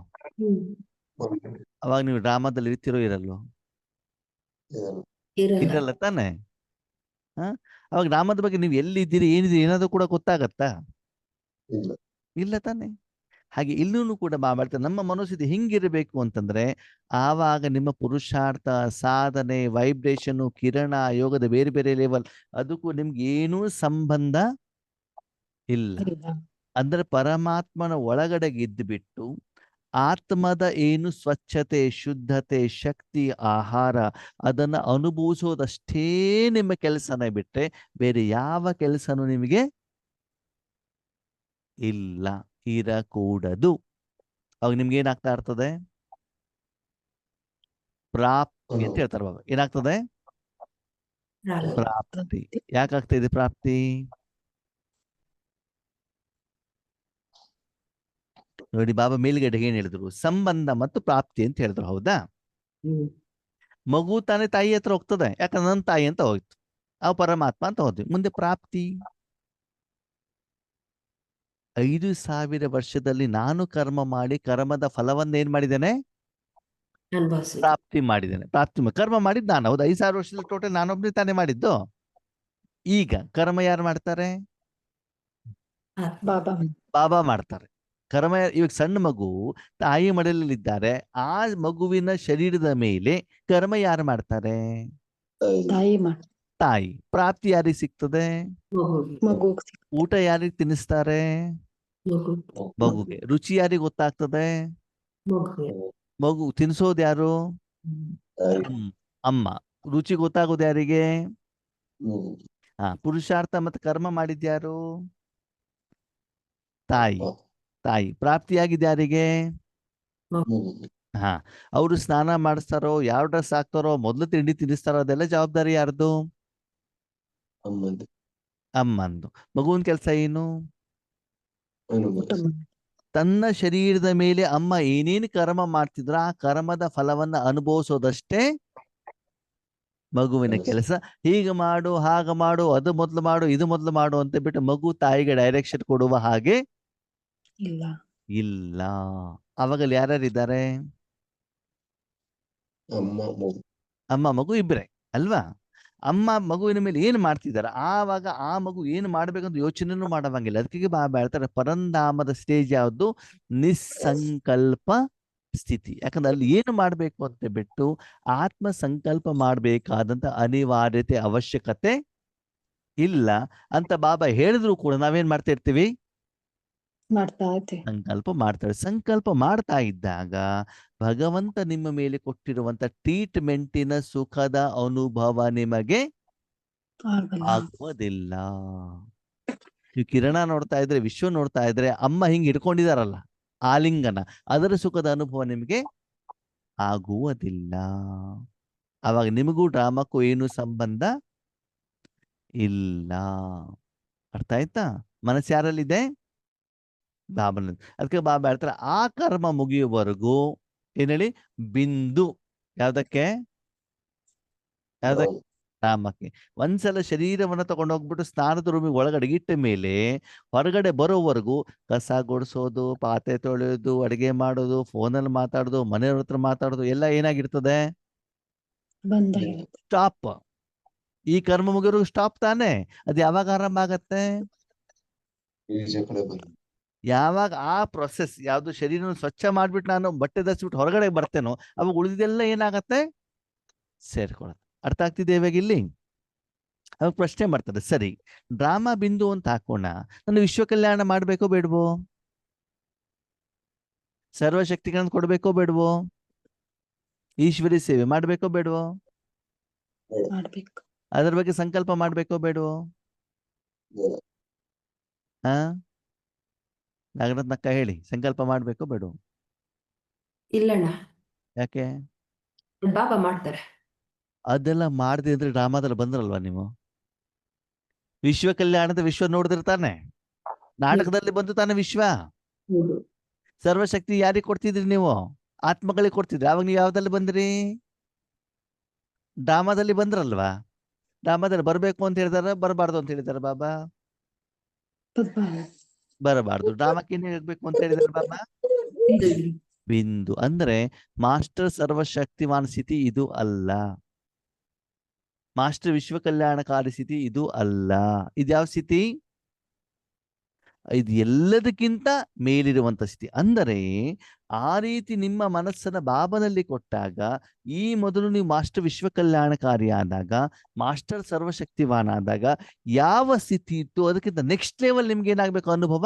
ಅವಾಗ ನೀವು ಡ್ರಾಮಾದಲ್ಲಿ ಇರ್ತಿರೋ ಇರಲ್ವೋ? ಇರಲ್ಲ ತಾನೆ? ಅವಾಗ ಡ್ರಾಮಾದ ಬಗ್ಗೆ ನೀವು ಎಲ್ಲಿದ್ದೀರಿ, ಏನಿದ್ದೀರಿ ಏನಾದ್ರು ಕೂಡ ಗೊತ್ತಾಗತ್ತಾ? ಇಲ್ಲ ತಾನೆ? ಹಾಗೆ ಇಲ್ಲೂ ಕೂಡ ಮಾಡ್ತಾರೆ. ನಮ್ಮ ಮನಸ್ಥಿತಿ ಹಿಂಗಿರಬೇಕು ಅಂತಂದ್ರೆ ಆವಾಗ ನಿಮ್ಮ ಪುರುಷಾರ್ಥ, ಸಾಧನೆ, ವೈಬ್ರೇಷನ್, ಕಿರಣ, ಯೋಗದ ಬೇರೆ ಬೇರೆ ಲೆವೆಲ್ ಅದಕ್ಕೂ ನಿಮ್ಗೆ ಏನೂ ಸಂಬಂಧ ಇಲ್ಲ. ಅಂದ್ರೆ ಪರಮಾತ್ಮನ ಒಳಗಡೆಗೆ ಇದ್ದುಬಿಟ್ಟು ಆತ್ಮದ ಏನು ಸ್ವಚ್ಛತೆ, ಶುದ್ಧತೆ, ಶಕ್ತಿ, ಆಹಾರ ಅದನ್ನ ಅನುಭವಿಸೋದಷ್ಟೇ ನಿಮ್ಮ ಕೆಲಸನೇ ಬಿಟ್ರೆ ಬೇರೆ ಯಾವ ಕೆಲಸನೂ ನಿಮಗೆ ಇಲ್ಲ, ಇರಕೂಡದು. ಅವಾಗ ನಿಮ್ಗೆ ಏನಾಗ್ತಾ ಇರ್ತದೆ? ಪ್ರಾಪ್ತಿ ಅಂತ ಹೇಳ್ತಾರೆ ಬಾಬಾ. ಏನಾಗ್ತದೆ? ಪ್ರಾಪ್ತಿ. ಯಾಕಾಗ್ತಾ ಇದೆ ಪ್ರಾಪ್ತಿ? ನೋಡಿ, ಬಾಬಾ ಮೇಲ್ಗಡೆಗೆ ಏನ್ ಹೇಳಿದ್ರು? ಸಂಬಂಧ ಮತ್ತು ಪ್ರಾಪ್ತಿ ಅಂತ ಹೇಳಿದ್ರು. ಹೌದಾ? ಮಗು ತಾನೇ ತಾಯಿ ಹತ್ರ ಹೋಗ್ತದೆ, ಯಾಕಂದ್ರೆ ನನ್ನ ತಾಯಿ ಅಂತ ಹೋಯ್ತು, ಅವ್ ಪರಮಾತ್ಮ ಅಂತ ಹೋದ್ವಿ. ಮುಂದೆ ಪ್ರಾಪ್ತಿ 5,000 ವರ್ಷದಲ್ಲಿ ನಾನು ಕರ್ಮ ಮಾಡಿ ಕರ್ಮದ ಫಲವನ್ನ ಏನ್ ಮಾಡಿದ್ದೇನೆ, ಅನುಭವಿಸಿದ್ರು. ಪ್ರಾಪ್ತಿ ಮಾಡಿದ್ದೇನೆ. ಕರ್ಮ ಮಾಡಿದ್ದು ನಾನು. ಹೌದು, 5,000 ವರ್ಷದಲ್ಲಿ ಟೋಟಲ್ ನಾನೊಬ್ಬನೇ ತಾನೇ ಮಾಡಿದ್ದು. ಈಗ ಕರ್ಮ ಯಾರು ಮಾಡ್ತಾರೆ? ಆತ್ಮ. ಬಾಬಾ ಬಾಬಾ ಮಾಡ್ತಾರೆ. ಕರ್ಮ ಇವಾಗ ಸಣ್ಣ ಮಗು ತಾಯಿ ಮಡಿಲಲ್ಲಿದ್ದಾರೆ, ಆ ಮಗುವಿನ ಶರೀರದ ಮೇಲೆ ಕರ್ಮ ಯಾರು ಮಾಡ್ತಾರೆ? ತಾಯಿ ಮಾಡಿ ತಾಯಿ. ಪ್ರಾಪ್ತಿ ಯಾರಿಗೆ ಸಿಗ್ತದೆ? ಮಗುವಿಗೆ. ಮಗು ಊಟ ಯಾರಿಗೆ ತಿನ್ನಿಸ್ತಾರೆ? ಮಗು. ಮಗುಗೆ. ರುಚಿ ಯಾರಿಗೆ ಗೊತ್ತಾಗ್ತದೆ? ಮಗುವಿಗೆ. ಮಗು ತಿನ್ಸೋದು ಯಾರು? ಹ್ಮ್. ಅಮ್ಮ. ರುಚಿ ಗೊತ್ತಾಗೋದು ಯಾರಿಗೆ? ಹ್ಮ್. ಪುರುಷಾರ್ಥ ಮತ್ತೆ ಕರ್ಮ ಮಾಡಿದ್ಯಾರು? ತಾಯಿ. ತಾಯಿ. ಪ್ರಾಪ್ತಿಯಾಗಿದ್ದು ಯಾರಿಗೆ? ಹಾ ಅವರು ಸ್ನಾನ ಮಾಡಿಸ್ತಾರೋ, ಯಾವ ಡ್ರೆಸ್ ಹಾಕ್ತಾರೋ, ಮೊದಲು ತಿಂಡಿ ತಿನ್ನಿಸ್ತಾರೋ, ಅದೆಲ್ಲ ಜವಾಬ್ದಾರಿ ಯಾರ್ದು? ಅಮ್ಮಂದು. ಅಮ್ಮಂದು. ಮಗುವಿನ ಕೆಲಸ ಏನು? ಊಟ ಮಾಡಿ ತನ್ನ ಶರೀರದ ಮೇಲೆ ಅಮ್ಮ ಏನೇನು ಕರ್ಮ ಮಾಡ್ತಿದ್ರ ಆ ಕರ್ಮದ ಫಲವನ್ನ ಅನುಭವಿಸೋದಷ್ಟೇ ಮಗುವಿನ ಕೆಲಸ. ಹೀಗೆ ಮಾಡು, ಹಾಗ ಮಾಡು, ಅದು ಮೊದಲು ಮಾಡು, ಇದು ಮೊದಲು ಮಾಡು ಅಂತ ಬಿಟ್ಟು ಮಗು ತಾಯಿಗೆ ಡೈರೆಕ್ಷನ್ ಕೊಡುವ ಹಾಗೆ ಇಲ್ಲ. ಇಲ್ಲ. ಅವಾಗಲ್ಲಿ ಯಾರ್ಯಾರಿದ್ದಾರೆ? ಅಮ್ಮ ಮಗು. ಅಮ್ಮ ಮಗು ಇಬ್ಬರೇ ಅಲ್ವಾ? ಅಮ್ಮ ಮಗುವಿನ ಮೇಲೆ ಏನು ಮಾಡ್ತಿದ್ದಾರೆ, ಆವಾಗ ಆ ಮಗು ಏನು ಮಾಡ್ಬೇಕಂತ ಯೋಚನೆನೂ ಮಾಡವಂಗಿಲ್ಲ. ಅದಕ್ಕೆ ಬಾಬಾ ಹೇಳ್ತಾರೆ ಪರಂಧಾಮದ ಸ್ಟೇಜ್ ಯಾವುದು? ನಿಸ್ಸಂಕಲ್ಪ ಸ್ಥಿತಿ. ಯಾಕಂದ್ರೆ ಅಲ್ಲಿ ಏನು ಮಾಡ್ಬೇಕು ಅಂತ ಬಿಟ್ಟು ಆತ್ಮ ಸಂಕಲ್ಪ ಮಾಡಬೇಕಾದಂತ ಅನಿವಾರ್ಯತೆ ಅವಶ್ಯಕತೆ ಇಲ್ಲ ಅಂತ ಬಾಬಾ ಹೇಳಿದ್ರು ಕೂಡ ನಾವೇನ್ ಮಾಡ್ತಾ ಇರ್ತೀವಿ? ಮಾಡ್ತಾ ಇದ್ದೆ. ಸಂಕಲ್ಪ ಮಾಡ್ತಾರೆ. ಸಂಕಲ್ಪ ಮಾಡ್ತಾ ಇದ್ದಾಗ ಭಗವಂತ ನಿಮ್ಮ ಮೇಲೆ ಕೊಟ್ಟಿರುವಂತ ಟ್ರೀಟ್ಮೆಂಟಿನ ಸುಖದ ಅನುಭವ ನಿಮಗೆ ಆಗಲ್ಲ. ಆಗುವುದಿಲ್ಲ. ನೀವು ಕಿರಣ ನೋಡ್ತಾ ಇದ್ರೆ, ವಿಶ್ವ ನೋಡ್ತಾ ಇದ್ರೆ, ಅಮ್ಮ ಹಿಂಗ್ ಹಿಡ್ಕೊಂಡಿದಾರಲ್ಲ ಆಲಿಂಗನ, ಅದರ ಸುಖದ ಅನುಭವ ನಿಮಗೆ ಆಗುವುದಿಲ್ಲ. ಅವಾಗ ನಿಮಗೂ ಡ್ರಾಮಕ್ಕೂ ಏನು ಸಂಬಂಧ ಇಲ್ಲ. ಅರ್ಥ ಆಯ್ತಾ? ಮನಸ್ಸು ಯಾರಲ್ಲಿದೆ? ಬಾಬನ. ಅದಕ್ಕೆ ಬಾಬಾ ಹೇಳ್ತಾರೆ ಆ ಕರ್ಮ ಮುಗಿಯುವವರೆಗೂ ಏನ್ ಹೇಳಿ? ಬಿಂದು. ಯಾವ್ದಕ್ಕೆ? ಯಾವ್ದಕ್ಕೆ? ನಾಮಕ್ಕೆ. ಒಂದ್ಸಲ ಶರೀರವನ್ನ ತಗೊಂಡೋಗ್ಬಿಟ್ಟು ಸ್ನಾನದ ರೂಮಿಗೆ ಒಳಗಡೆ ಇಟ್ಟ ಮೇಲೆ ಹೊರಗಡೆ ಬರೋವರೆಗೂ ಕಸ ಗುಡಿಸೋದು, ಪಾತ್ರೆ ತೊಳೆಯೋದು, ಅಡಿಗೆ ಮಾಡೋದು, ಫೋನಲ್ಲಿ ಮಾತಾಡೋದು, ಮನೆಯವ್ರ ಹತ್ರ ಮಾತಾಡೋದು ಎಲ್ಲ ಏನಾಗಿರ್ತದೆ? ಬಂದ ಸ್ಟಾಪ್. ಈ ಕರ್ಮ ಮುಗಿಯೋರ್ಗು ಸ್ಟಾಪ್ ತಾನೆ. ಅದು ಯಾವಾಗ ಆರಂಭ ಆಗತ್ತೆ? ಯಾವಾಗ ಆ ಪ್ರೊಸೆಸ್ ಯಾವ್ದು ಶರೀರನ ಸ್ವಚ್ಛ ಮಾಡ್ಬಿಟ್ಟು ನಾನು ಬಟ್ಟೆ ಧರಿಸ್ಬಿಟ್ಟು ಹೊರಗಡೆ ಬರ್ತೇನೋ ಅವಾಗ ಉಳಿದೆಲ್ಲ ಏನಾಗತ್ತೆ? ಸೇರ್ಕೊಳತ್ತೆ. ಅರ್ಥ ಆಗ್ತಿದೆ ಇವಾಗ ಇಲ್ಲಿ? ಅವಾಗ ಪ್ರಶ್ನೆ ಮಾಡ್ತಾರೆ, ಸರಿ ಡ್ರಾಮಾ ಬಿಂದು ಅಂತ ಹಾಕೋಣ, ನಾನು ವಿಶ್ವ ಕಲ್ಯಾಣ ಮಾಡ್ಬೇಕೋ ಬೇಡವೋ? ಸರ್ವಶಕ್ತಿಗಳನ್ನು ಕೊಡ್ಬೇಕೋ ಬೇಡವೋ? ಈಶ್ವರಿ ಸೇವೆ ಮಾಡ್ಬೇಕೋ ಬೇಡವೋ? ಮಾಡ್ಬೇಕು. ಅದ್ರ ಬಗ್ಗೆ ಸಂಕಲ್ಪ ಮಾಡ್ಬೇಕೋ ಬೇಡವೋ? ಹಾ ನಾಗರತ್ನಕ್ಕ ಹೇಳಿ, ಸಂಕಲ್ಪ ಮಾಡ್ಬೇಕೋ ಬೇಡವೋ? ಇಲ್ಲಣ್ಣ, ಯಾಕೆ? ಬಾಬಾ ಮಾಡ್ತಾರೆ. ಅದೆಲ್ಲ ಮಾಡದೆ ಅಂದ್ರೆ ಡ್ರಾಮಾದಲ್ಲಿ ಬಂದ್ರಲ್ವಾ ನೀವು? ವಿಶ್ವ ಕಲ್ಯಾಣದ ವಿಶ್ವ ನೋಡಿದಿರ್ತಾನೆ, ನಾಟಕದಲ್ಲಿ ಬಂದು ತಾನೆ ವಿಶ್ವ. ಹೌದು. ಸರ್ವಶಕ್ತಿ ಯಾರಿಗೆ ಕೊಡ್ತಿದ್ರಿ ನೀವು? ಆತ್ಮಗಳಿಗೆ ಕೊಡ್ತಿದ್ರಿ. ಅವಾಗ ನೀವು ಯಾವ್ದಲ್ಲಿ ಬಂದ್ರಿ? ಡ್ರಾಮಾದಲ್ಲಿ ಬಂದ್ರಲ್ವಾ? ಡ್ರಾಮಾದಲ್ಲಿ ಬರ್ಬೇಕು ಅಂತ ಹೇಳಿದಾರ, ಬರಬಾರ್ದು ಅಂತ ಹೇಳಿದಾರ ಬಾಬಾ? ಬರಬಾರ್ದು. ಡ್ರಾಮಾಕ್ಕೆ ಏನ್ ಹೇಳ್ಬೇಕು ಅಂತ ಹೇಳಿದಾರೆ ಬಾಬಾ? ಬಿಂದು. ಅಂದ್ರೆ ಮಾಸ್ಟರ್ ಸರ್ವಶಕ್ತಿವಾನ್ ಸ್ಥಿತಿ ಇದು ಅಲ್ಲ, ಮಾಸ್ಟರ್ ವಿಶ್ವ ಕಲ್ಯಾಣಕಾರಿ ಸ್ಥಿತಿ ಇದು ಅಲ್ಲ. ಇದ್ಯಾವ ಸ್ಥಿತಿ? ಇದು ಎಲ್ಲದಕ್ಕಿಂತ ಮೇಲಿರುವಂತ ಸ್ಥಿತಿ. ಅಂದರೆ ಆ ರೀತಿ ನಿಮ್ಮ ಮನಸ್ಸನ್ನ ಬಾಬನಲ್ಲಿ ಕೊಟ್ಟಾಗ, ಈ ಮೊದಲು ನೀವು ಮಾಸ್ಟರ್ ವಿಶ್ವ ಕಲ್ಯಾಣಕಾರಿ ಆದಾಗ, ಮಾಸ್ಟರ್ ಸರ್ವಶಕ್ತಿವಾನ್ ಆದಾಗ ಯಾವ ಸ್ಥಿತಿ ಇತ್ತು ಅದಕ್ಕಿಂತ ನೆಕ್ಸ್ಟ್ ಲೆವೆಲ್ ನಿಮ್ಗೆ ಏನಾಗ್ಬೇಕು? ಅನುಭವ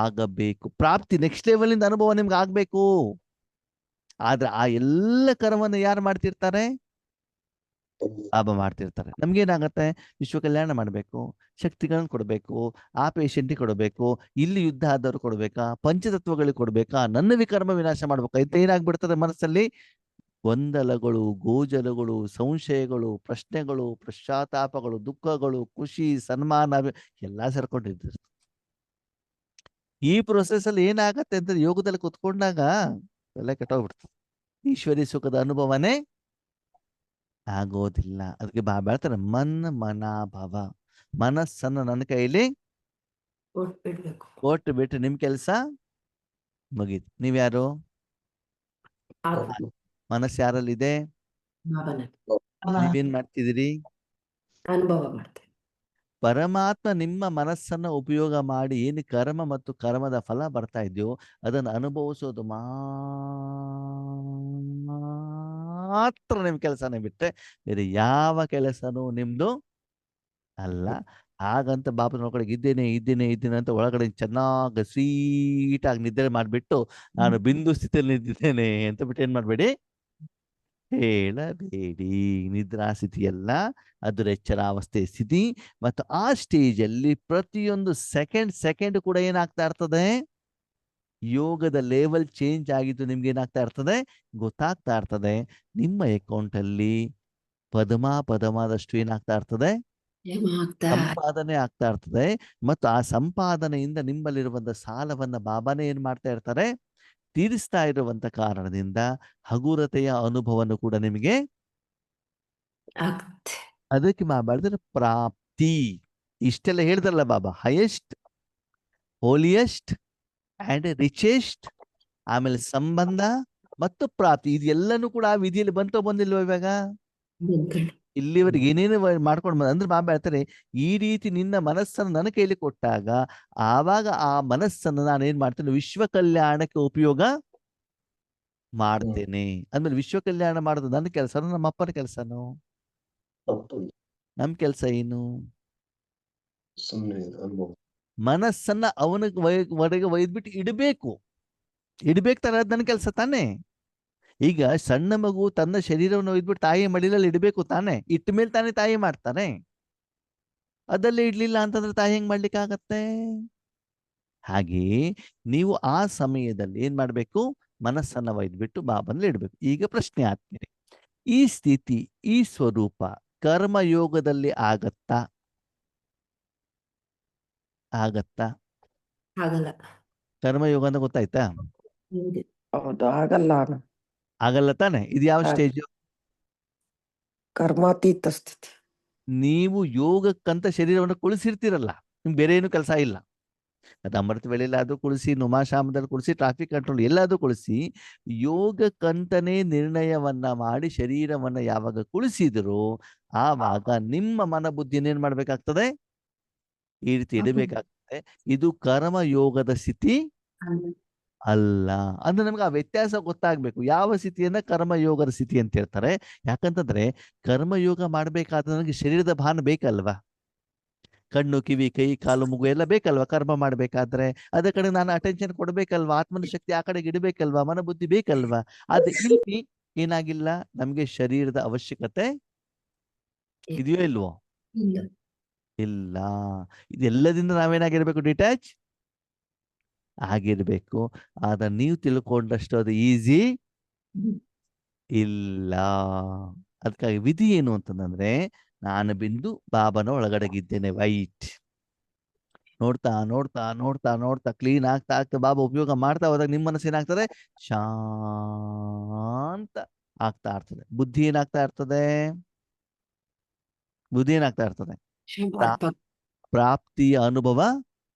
ಆಗಬೇಕು. ಪ್ರಾಪ್ತಿ ನೆಕ್ಸ್ಟ್ ಲೆವೆಲ್ ಇಂದ ಅನುಭವ ನಿಮ್ಗೆ ಆಗ್ಬೇಕು. ಆದ್ರೆ ಆ ಎಲ್ಲ ಕರ್ಮವನ್ನು ಯಾರು ಮಾಡ್ತಿರ್ತಾರೆ? ಬಾಬಾ ಮಾಡ್ತಿರ್ತಾರೆ. ನಮ್ಗೇನಾಗತ್ತೆ? ವಿಶ್ವ ಕಲ್ಯಾಣ ಮಾಡ್ಬೇಕು, ಶಕ್ತಿಗಳನ್ನ ಕೊಡ್ಬೇಕು, ಆ ಪೇಷಂಟಿಗೆ ಕೊಡಬೇಕು, ಇಲ್ಲಿ ಯುದ್ಧ ಆದವ್ರು ಕೊಡ್ಬೇಕಾ, ಪಂಚತತ್ವಗಳಿಗೆ ಕೊಡ್ಬೇಕಾ, ನನ್ನ ವಿಕರ್ಮ ವಿನಾಶ ಮಾಡ್ಬೇಕಾ? ಇಂತ ಏನಾಗ್ಬಿಡ್ತದೆ ಮನಸ್ಸಲ್ಲಿ? ಗೊಂದಲಗಳು, ಗೋಜಲಗಳು, ಸಂಶಯಗಳು, ಪ್ರಶ್ನೆಗಳು, ಪಶ್ಚಾತ್ತಾಪಗಳು, ದುಃಖಗಳು, ಖುಷಿ, ಸನ್ಮಾನ ಎಲ್ಲಾ ಸೇರ್ಕೊಂಡಿರ್ತಾರೆ. ಈ ಪ್ರೊಸೆಸ್ ಅಲ್ಲಿ ಏನಾಗತ್ತೆ ಅಂತ ಯೋಗದಲ್ಲಿ ಕುತ್ಕೊಂಡಾಗ ಎಲ್ಲ ಕೆಟ್ಟೋಗ್ಬಿಡ್ತದೆ. ಈಶ್ವರಿ ಸುಖದ ಅನುಭವನೇ ಆಗೋದಿಲ್ಲ. ಅದಕ್ಕೆ ಬಾಬಾ ಹೇಳ್ತಾರೆ ಮನ್ ಮನಾಭವ, ಮನಸ್ಸನ್ನು ನನ್ನ ಕೈಲಿ ಬಿಡ್ಬೇಕು. ಕೊಟ್ಟು ಬಿಟ್ರೆ ನಿಮ್ ಕೆಲಸ ಮುಗೀತು. ನೀವ್ಯಾರು? ಮನಸ್ಸು ಯಾರಲ್ಲಿದೆ? ಭಾವನೆ ನೀವೇನ್ ಮಾಡ್ತಿದ್ದೀರಿ? ಅನುಭವ ಮಾಡ್ತೇವೆ. ಪರಮಾತ್ಮ ನಿಮ್ಮ ಮನಸ್ಸನ್ನ ಉಪಯೋಗ ಮಾಡಿ ಏನು ಕರ್ಮ ಮತ್ತು ಕರ್ಮದ ಫಲ ಬರ್ತಾ ಇದೆಯೋ ಅದನ್ನು ಅನುಭವಿಸೋದು ಮಾತ್ರ ನಿಮ್ ಕೆಲಸನೇ ಬಿಟ್ಟರೆ ಬೇರೆ ಯಾವ ಕೆಲಸನೂ ನಿಮ್ದು ಅಲ್ಲ. ಹಾಗಂತ ಬಾಬಾ ನೋಡ್ಕೊಳಕ್ ಇದ್ದೇನೆ ಅಂತ ಒಳಗಡೆ ಚೆನ್ನಾಗಿ ಸ್ವೀಟಾಗಿ ನಿದ್ರೆ ಮಾಡಿಬಿಟ್ಟು ನಾನು ಬಿಂದು ಸ್ಥಿತಿಯಲ್ಲಿ ನಿಂತಿದ್ದೇನೆ ಅಂತ ಬಿಟ್ಟು ಏನ್ ಮಾಡ್ಬೇಡಿ, ಹೇಳಬೇಡಿ. ನಿದ್ರಾ ಸ್ಥಿತಿಯಲ್ಲ, ಅದು ಎಚ್ಚರಾವಸ್ಥೆ ಸ್ಥಿತಿ. ಮತ್ತು ಆ ಸ್ಟೇಜಲ್ಲಿ ಪ್ರತಿಯೊಂದು ಸೆಕೆಂಡ್ ಕೂಡ ಏನಾಗ್ತಾ ಇರ್ತದೆ, ಯೋಗದ ಲೆವೆಲ್ ಚೇಂಜ್ ಆಗಿದ್ದು ನಿಮ್ಗೆ ಏನಾಗ್ತಾ ಇರ್ತದೆ, ಗೊತ್ತಾಗ್ತಾ ಇರ್ತದೆ. ನಿಮ್ಮ ಅಕೌಂಟಲ್ಲಿ ಪದಮಾದಷ್ಟು ಏನಾಗ್ತಾ ಇರ್ತದೆ, ಸಂಪಾದನೆ ಆಗ್ತಾ ಇರ್ತದೆ. ಮತ್ತು ಆ ಸಂಪಾದನೆಯಿಂದ ನಿಮ್ಮಲ್ಲಿರುವಂತ ಸಾಲವನ್ನ ಬಾಬಾನೇ ಏನ್ ಮಾಡ್ತಾ ಇರ್ತಾರೆ, ತೀರಿಸ್ತಾ ಇರುವಂತ ಕಾರಣದಿಂದ ಹಗುರತೆಯ ಅನುಭವನು ಕೂಡ ನಿಮಗೆ ಅದಕ್ಕೆ ಮಾಡಿದ್ರೆ ಪ್ರಾಪ್ತಿ. ಇಷ್ಟೆಲ್ಲ ಹೇಳಿದ್ರಲ್ಲ ಬಾಬಾ, ಹೈಯೆಸ್ಟ್, ಹೋಲಿಯೆಸ್ಟ್ ಅಂಡ್ ರಿಚೆಸ್ಟ್, ಆಮೇಲೆ ಸಂಬಂಧ ಮತ್ತು ಪ್ರಾಪ್ತಿ, ಇದೆಲ್ಲನೂ ಕೂಡ ಆ ವಿಧಿಯಲ್ಲಿ ಬಂದಿಲ್ವ ಇವಾಗ? ಇಲ್ಲಿವರೆಗೆ ಏನೇನು ಮಾಡ್ಕೊಂಡು ಬಂದ ಅಂದ್ರೆ ಬಾಬಾ ಹೇಳ್ತಾರೆ, ಈ ರೀತಿ ನಿನ್ನ ಮನಸ್ಸನ್ನು ನನ್ನ ಕೈಲಿ ಕೊಟ್ಟಾಗ ಆವಾಗ ಆ ಮನಸ್ಸನ್ನು ನಾನು ಏನ್ ಮಾಡ್ತೇನೆ, ವಿಶ್ವ ಕಲ್ಯಾಣಕ್ಕೆ ಉಪಯೋಗ ಮಾಡ್ತೇನೆ. ಅಂದ್ಮೇಲೆ ವಿಶ್ವ ಕಲ್ಯಾಣ ಮಾಡೋದು ನನ್ನ ಕೆಲಸನೋ ನಮ್ಮ ಅಪ್ಪನ ಕೆಲಸನೋ? ನಮ್ ಕೆಲಸ ಏನು? ಮನಸ್ಸನ್ನ ಅವನಿಗೆ ಒಯ್ದ್ಬಿಟ್ಟು ಇಡಬೇಕು ತಾನೆ, ಅದು ನನ್ನ ಕೆಲಸ ತಾನೆ. ಈಗ ಸಣ್ಣ ಮಗು ತನ್ನ ಶರೀರವನ್ನು ಒಯ್ದ್ಬಿಟ್ಟು ತಾಯಿ ಮಡಿಲಲ್ಲಿ ಇಡಬೇಕು ತಾನೆ, ಇಟ್ಟ ಮೇಲೆ ತಾನೇ ತಾಯಿ ಮಾಡ್ತಾನೆ. ಅದಲ್ಲೇ ಇಡ್ಲಿಲ್ಲ ಅಂತಂದ್ರೆ ತಾಯಿ ಹೆಂಗ್ ಮಾಡ್ಲಿಕ್ಕೆ ಆಗತ್ತೆ? ಹಾಗೆಯೇ ನೀವು ಆ ಸಮಯದಲ್ಲಿ ಏನ್ ಮಾಡ್ಬೇಕು, ಮನಸ್ಸನ್ನ ಒಯ್ದ್ಬಿಟ್ಟು ಬಾಬನಲ್ಲಿ ಇಡ್ಬೇಕು. ಈಗ ಪ್ರಶ್ನೆ ಆಗ್ತಿದೆ, ಈ ಸ್ಥಿತಿ, ಈ ಸ್ವರೂಪ ಕರ್ಮಯೋಗದಲ್ಲಿ ಆಗತ್ತಾ? ಆಗಲ್ಲ. ಕರ್ಮಯೋಗ ಅಂತ ಗೊತ್ತಾಯ್ತಾ? ಹೌದು, ಆಗಲ್ಲ ತಾನೆ. ಇದು ಯಾವ ಸ್ಟೇಜು? ಕರ್ಮಾತೀತ ಸ್ಥಿತಿ. ನೀವು ಯೋಗಕ್ಕಂತ ಶರೀರವನ್ನು ಕುಳಿಸಿರ್ತೀರಲ್ಲ, ನಿಮ್ಗೆ ಬೇರೆ ಏನು ಕೆಲಸ ಇಲ್ಲ. ಅದು ಅಮೃತ ವೇಳೆಯಲ್ಲಾದ್ರೂ ಕುಳಿಸಿ, ನುಮಾಶಾಮದಲ್ಲಿ ಕುಳಿಸಿ, ಟ್ರಾಫಿಕ್ ಕಂಟ್ರೋಲ್ ಎಲ್ಲಾದ್ರೂ ಕುಳಿಸಿ, ಯೋಗಕ್ಕಂತನೇ ನಿರ್ಣಯವನ್ನ ಮಾಡಿ ಶರೀರವನ್ನ ಯಾವಾಗ ಕುಳಿಸಿದ್ರು ಆವಾಗ ನಿಮ್ಮ ಮನ ಬುದ್ಧಿಯನ್ನ ಏನ್ ಮಾಡ್ಬೇಕಾಗ್ತದೆ, ಈ ರೀತಿ ಇಡಬೇಕಾಗ್ತದೆ. ಇದು ಕರ್ಮ ಯೋಗದ ಸ್ಥಿತಿ ಅಲ್ಲ. ಅಂದ್ರೆ ನಮ್ಗೆ ಆ ವ್ಯತ್ಯಾಸ ಗೊತ್ತಾಗ್ಬೇಕು. ಯಾವ ಸ್ಥಿತಿಯನ್ನ ಕರ್ಮಯೋಗದ ಸ್ಥಿತಿ ಅಂತ ಹೇಳ್ತಾರೆ? ಯಾಕಂತಂದ್ರೆ ಕರ್ಮಯೋಗ ಮಾಡ್ಬೇಕಾದ್ರೆ ನನಗೆ ಶರೀರದ ಭಾನ ಬೇಕಲ್ವಾ? ಕಣ್ಣು, ಕಿವಿ, ಕೈ, ಕಾಲು, ಮೂಗು ಎಲ್ಲ ಬೇಕಲ್ವಾ ಕರ್ಮ ಮಾಡ್ಬೇಕಾದ್ರೆ? ಅದೇ ಕಡೆ ನಾನು ಅಟೆನ್ಷನ್ ಕೊಡ್ಬೇಕಲ್ವಾ? ಆತ್ಮನ ಶಕ್ತಿ ಆ ಕಡೆಗೆ ಇಡಬೇಕಲ್ವಾ? ಮನಬುದ್ಧಿ ಬೇಕಲ್ವಾ? ಅದು ಇಲ್ಲಿ ಏನಾಗಿಲ್ಲ, ನಮ್ಗೆ ಶರೀರದ ಅವಶ್ಯಕತೆ ಇದೆಯೋ ಇಲ್ವೋ? ಇಲ್ಲ. ಇದೆಲ್ಲದಿಂದ ನಾವೇನಾಗಿರ್ಬೇಕು, ಡಿಟ್ಯಾಚ್ ಆಗಿರ್ಬೇಕು. ಆದ್ರೆ ನೀವು ತಿಳ್ಕೊಂಡಷ್ಟು ಅದು ಈಸಿ ಇಲ್ಲ. ಅದಕ್ಕಾಗಿ ವಿಧಿ ಏನು ಅಂತಂದ್ರೆ, ನಾನು ಬಿಂದು ಬಾಬನ ಒಳಗಡೆಗಿದ್ದೇನೆ, ವೈಟ್. ನೋಡ್ತಾ ಕ್ಲೀನ್ ಆಗ್ತಾ ಬಾಬಾ ಉಪಯೋಗ ಮಾಡ್ತಾ ಹೋದಾಗ ನಿಮ್ಮ ಮನಸ್ಸು ಏನಾಗ್ತದೆ, ಶಾಂತ ಆಗ್ತಾ ಇರ್ತದೆ. ಬುದ್ಧಿ ಏನಾಗ್ತಾ ಇರ್ತದೆ, ಪ್ರಾಪ್ತಿಯ ಅನುಭವ